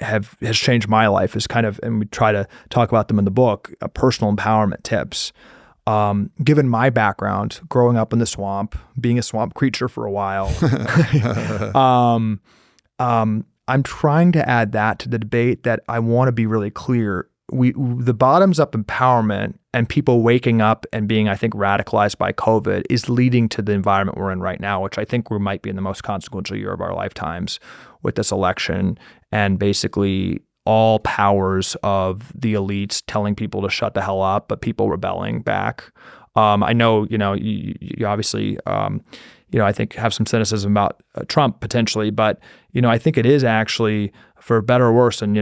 has changed my life is kind of, and we try to talk about them in the book, personal empowerment tips. Given my background, growing up in the swamp, being a swamp creature for a while, I'm trying to add that to the debate that I want to be really clear. The bottoms up empowerment and people waking up and being, I think, radicalized by COVID is leading to the environment we're in right now, which I think we might be in the most consequential year of our lifetimes with this election and basically all powers of the elites telling people to shut the hell up, but people rebelling back. I know, you obviously, I think have some cynicism about Trump potentially, but, I think it is actually, for better or worse, and,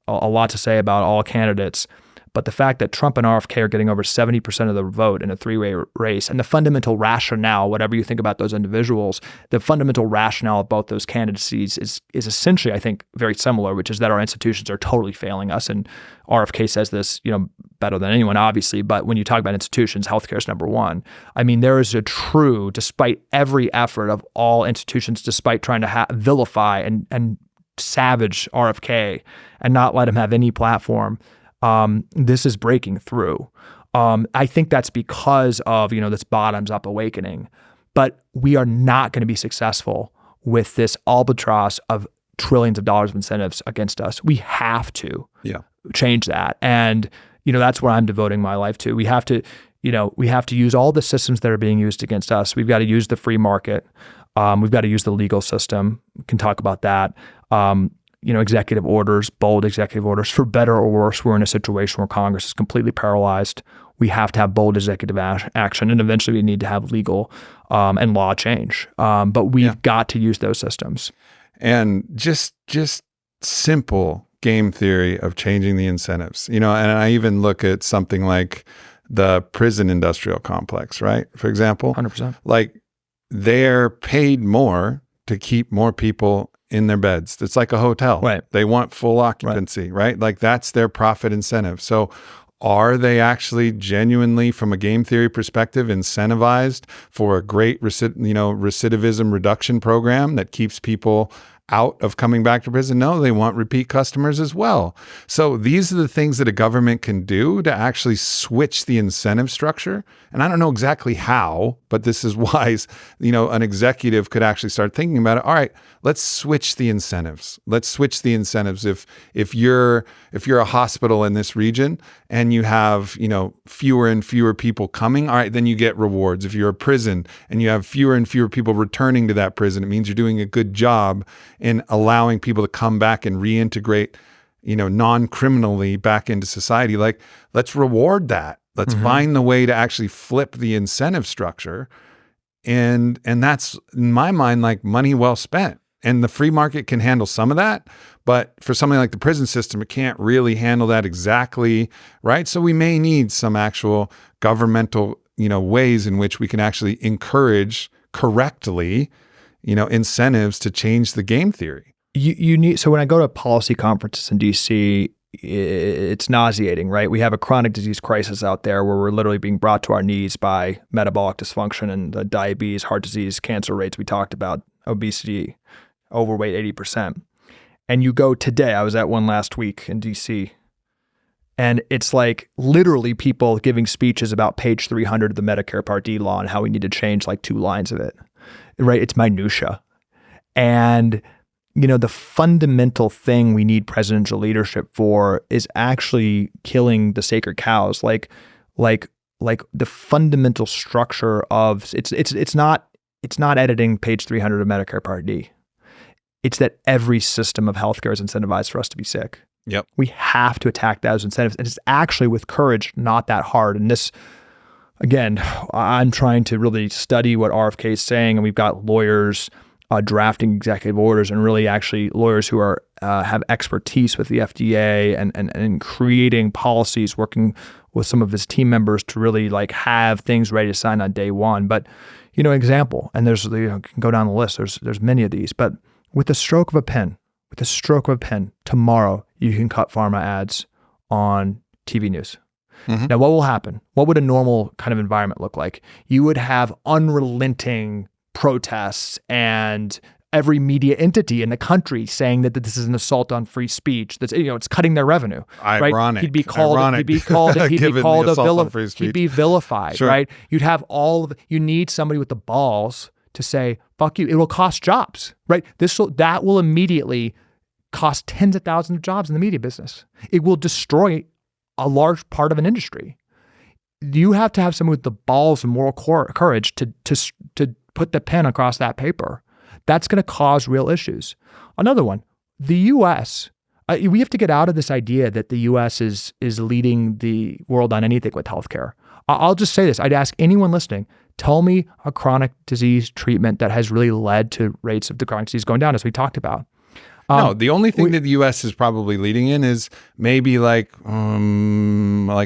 a lot to say about all candidates. But the fact that Trump and RFK are getting over 70% of the vote in a three-way race, and the fundamental rationale, whatever you think about those individuals, the fundamental rationale of both those candidacies is essentially, I think, very similar, which is that our institutions are totally failing us. And RFK says this, better than anyone, obviously. But when you talk about institutions, healthcare is number one. I mean, there is a true, despite every effort of all institutions, despite trying to vilify and savage RFK and not let him have any platform, this is breaking through. I think that's because of, this bottoms up awakening, but we are not going to be successful with this albatross of trillions of dollars of incentives against us. We have to change that. And, that's what I'm devoting my life to. We have to use all the systems that are being used against us. We've got to use the free market. We've got to use the legal system. We can talk about that. Executive orders, bold executive orders. For better or worse, we're in a situation where Congress is completely paralyzed. We have to have bold executive action, and eventually we need to have legal and law change. But we've got to use those systems. And just simple game theory of changing the incentives. And I even look at something like the prison industrial complex, right? For example, 100%. Like, they're paid more to keep more people in their beds. It's like a hotel. Right. They want full occupancy, right? Like, that's their profit incentive. So are they actually genuinely, from a game theory perspective, incentivized for a great recidivism reduction program that keeps people out of coming back to prison? No, they want repeat customers as well. So these are the things that a government can do to actually switch the incentive structure. And I don't know exactly how, but this is wise. An executive could actually start thinking about it. All right, let's switch the incentives. Let's switch the incentives. If you're a hospital in this region and you have, fewer and fewer people coming, all right, then you get rewards. If you're a prison and you have fewer and fewer people returning to that prison, it means you're doing a good job in allowing people to come back and reintegrate, non-criminally back into society. Like, let's reward that. Let's find the way to actually flip the incentive structure. And that's, in my mind, like money well spent. And the free market can handle some of that, but for something like the prison system, it can't really handle that exactly, right? So we may need some actual governmental, ways in which we can actually encourage correctly, incentives to change the game theory. You need, so when I go to policy conferences in DC, it's nauseating, right? We have a chronic disease crisis out there where we're literally being brought to our knees by metabolic dysfunction and the diabetes, heart disease, cancer rates we talked about, obesity, overweight 80%. And you go today, I was at one last week in DC, And it's like literally people giving speeches about page 300 of the Medicare Part D law and how we need to change like 2 lines of it, right? It's minutia. And, the fundamental thing we need presidential leadership for is actually killing the sacred cows. Like the fundamental structure of, it's not editing page 300 of Medicare Part D. It's that every system of healthcare is incentivized for us to be sick. Yep. We have to attack those incentives. And it's actually with courage, not that hard. And this, again, I'm trying to really study what RFK is saying. And we've got lawyers drafting executive orders, and really actually lawyers who are have expertise with the FDA and creating policies, working with some of his team members to really like have things ready to sign on day one. But, example, and there's, can go down the list. There's many of these, but with the stroke of a pen, tomorrow, you can cut pharma ads on TV news. Mm-hmm. Now, what will happen? What would a normal kind of environment look like? You would have unrelenting protests and every media entity in the country saying that this is an assault on free speech. That's it's cutting their revenue. Ironic. Right? He'd be vilified. Sure. Right? You'd have you need somebody with the balls to say, fuck you. It will cost jobs, right? That will immediately cost tens of thousands of jobs in the media business. It will destroy a large part of an industry. You have to have someone with the balls and moral courage to put the pen across that paper. That's going to cause real issues. Another one, the U.S. We have to get out of this idea that the U.S. is leading the world on anything with healthcare. I'll just say this. I'd ask anyone listening, tell me a chronic disease treatment that has really led to rates of the chronic disease going down, as we talked about. No, the only thing that the U.S. is probably leading in is maybe like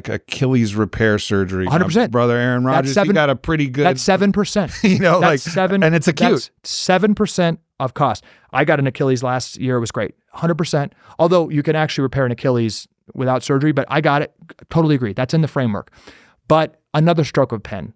Achilles repair surgery. 100%. My brother Aaron Rodgers, he got a pretty good. That's 7%. That's 7, and it's acute. That's 7% of cost. I got an Achilles last year. It was great. 100%. Although you can actually repair an Achilles without surgery, but I got it. Totally agree. That's in the framework. But another stroke of a pen.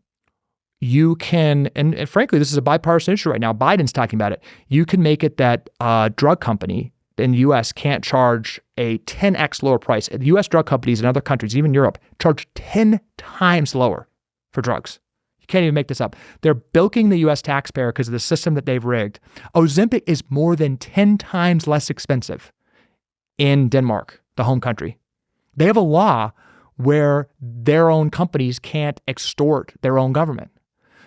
You can, and frankly, this is a bipartisan issue right now. Biden's talking about it. You can make it that a drug company in the U.S. can't charge a 10x lower price. The U.S. drug companies in other countries, even Europe, charge 10 times lower for drugs. You can't even make this up. They're bilking the U.S. taxpayer because of the system that they've rigged. Ozempic is more than 10 times less expensive in Denmark, the home country. They have a law where their own companies can't extort their own government.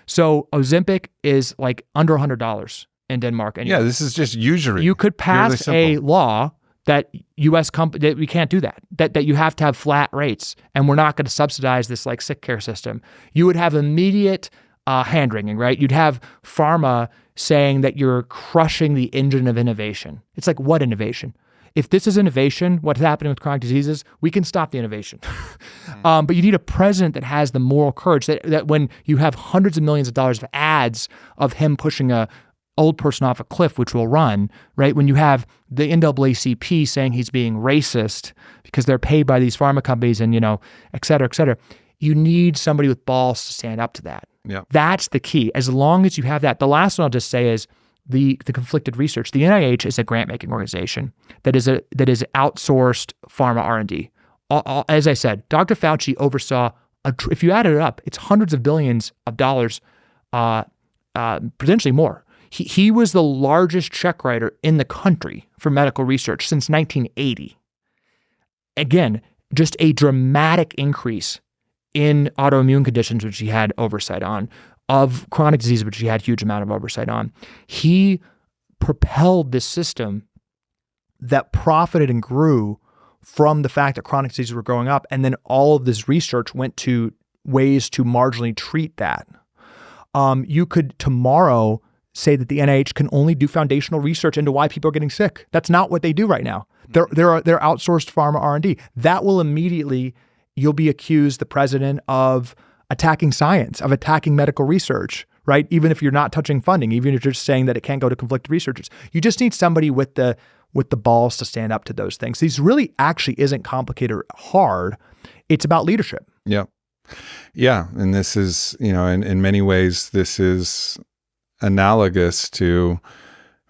So Ozempic is like under $100 in Denmark. And this is just usury. You could pass a law that U.S. company that we can't do that you have to have flat rates, and we're not going to subsidize this like sick care system. You would have immediate hand wringing, right? You'd have pharma saying that you're crushing the engine of innovation. It's like, what innovation? If this is innovation, what's happening with chronic diseases, we can stop the innovation. But you need a president that has the moral courage that when you have hundreds of millions of dollars of ads of him pushing a old person off a cliff, which will run, right? When you have the NAACP saying he's being racist because they're paid by these pharma companies and, et cetera, you need somebody with balls to stand up to that. Yeah. That's the key. As long as you have that. The last one I'll just say is, the conflicted research. The NIH is a grant-making organization that is outsourced pharma R&D. As I said, Dr. Fauci oversaw, if you added it up, it's hundreds of billions of dollars, potentially more. He was the largest check writer in the country for medical research since 1980. Again, just a dramatic increase in autoimmune conditions, which he had oversight on, of chronic disease, which he had huge amount of oversight on. He propelled this system that profited and grew from the fact that chronic diseases were growing up, and then all of this research went to ways to marginally treat that. You could tomorrow say that the NIH can only do foundational research into why people are getting sick. That's not what they do right now. They're outsourced pharma R&D. That will immediately, you'll be accused, the president, of attacking science, of attacking medical research, right? Even if you're not touching funding, even if you're just saying that it can't go to conflicted researchers. You just need somebody with the balls to stand up to those things. These really actually isn't complicated or hard. It's about leadership. Yeah. Yeah. And this is, in many ways, this is analogous to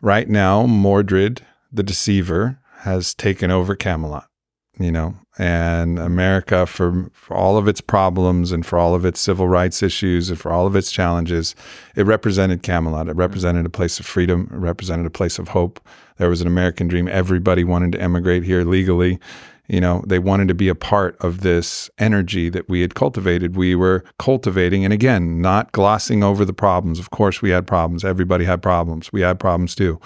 right now, Mordred, the deceiver, has taken over Camelot. and America, for all of its problems and for all of its civil rights issues and for all of its challenges, it represented Camelot. It represented a place of freedom. It represented a place of hope. There was an American dream. Everybody wanted to emigrate here legally. They wanted to be a part of this energy that we had cultivated. We were cultivating, and again, not glossing over the problems. Of course, we had problems. Everybody had problems. We had problems too.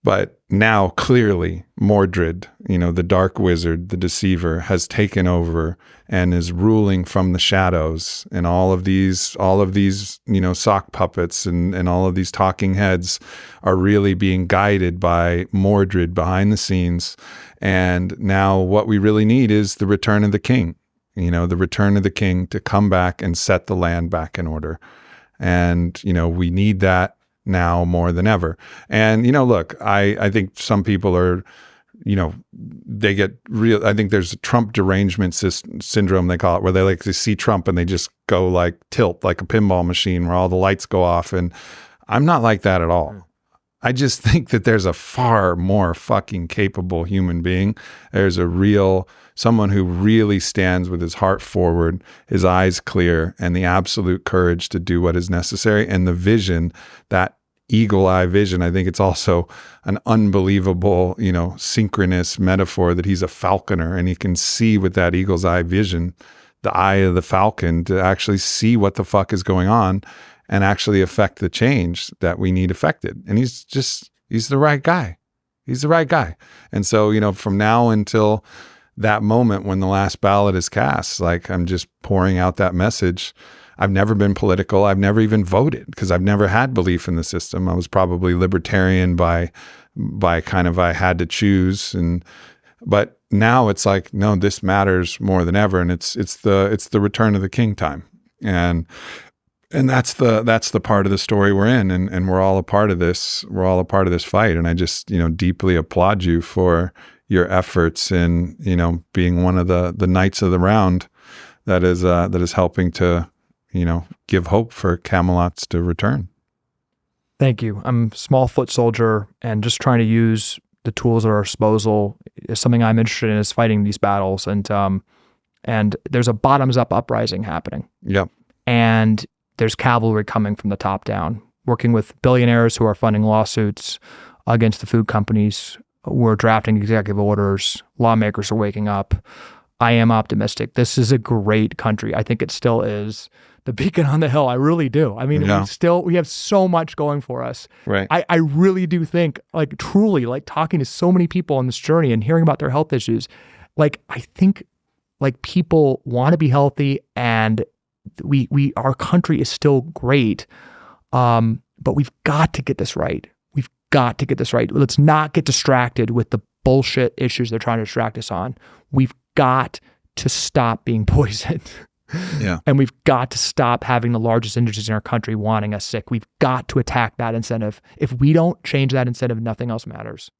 But now, clearly, Mordred, the dark wizard, the deceiver, has taken over and is ruling from the shadows. And all of these, sock puppets and all of these talking heads are really being guided by Mordred behind the scenes. And now what we really need is the return of the king, the return of the king to come back and set the land back in order. And, we need that now more than ever. And, look, I think some people are, they get real. I think there's a Trump derangement syndrome, they call it, where they see Trump and they just go like tilt like a pinball machine where all the lights go off. And I'm not like that at all. I just think that there's a far more fucking capable human being. There's someone who really stands with his heart forward, his eyes clear, and the absolute courage to do what is necessary. And the vision, that eagle eye vision, I think it's also an unbelievable, synchronous metaphor that he's a falconer and he can see with that eagle's eye vision, the eye of the falcon, to actually see what the fuck is going on and actually affect the change that we need affected. And he's the right guy. He's the right guy. And so, from now until that moment when the last ballot is cast, like, I'm just pouring out that message. I've never been political. I've never even voted because I've never had belief in the system. I was probably libertarian by kind of, I had to choose. But now it's like, no, this matters more than ever. And it's the return of the king time. And that's the part of the story we're in, and we're all a part of this. We're all a part of this fight, and I just deeply applaud you for your efforts in being one of the knights of the round that is helping to give hope for Camelots to return. Thank you. I'm a small foot soldier and just trying to use the tools at our disposal. Is something I'm interested in, is fighting these battles, and there's a bottoms up uprising happening. Yep. And there's cavalry coming from the top down, working with billionaires who are funding lawsuits against the food companies. We're drafting executive orders. Lawmakers are waking up. I am optimistic. This is a great country. I think it still is the beacon on the hill. I really do. I mean, we have so much going for us. Right. I really do think, like, truly, like, talking to so many people on this journey and hearing about their health issues, like, I think, like, people want to be healthy, and our country is still great, but we've got to get this right. We've got to get this right. Let's not get distracted with the bullshit issues they're trying to distract us on. We've got to stop being poisoned. Yeah. And we've got to stop having the largest industries in our country wanting us sick. We've got to attack that incentive. If we don't change that incentive, nothing else matters.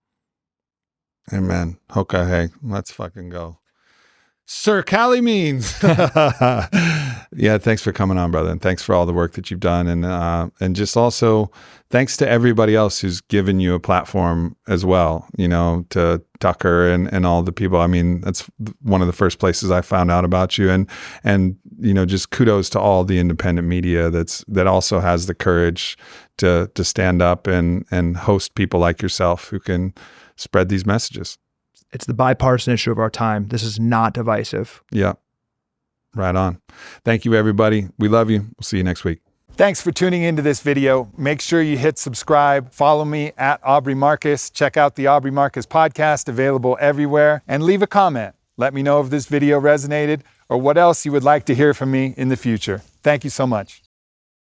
Amen. Okay, hey, let's fucking go. Sir Calley Means. Yeah, thanks for coming on, brother. And thanks for all the work that you've done. And just also thanks to everybody else who's given you a platform as well, to Tucker and all the people. I mean, that's one of the first places I found out about you. And just kudos to all the independent media that also has the courage to stand up and host people like yourself who can spread these messages. It's the bipartisan issue of our time. This is not divisive. Yeah. Right on. Thank you, everybody. We love you. We'll see you next week. Thanks for tuning into this video. Make sure you hit subscribe. Follow me at Aubrey Marcus. Check out the Aubrey Marcus podcast, available everywhere. And leave a comment. Let me know if this video resonated or what else you would like to hear from me in the future. Thank you so much.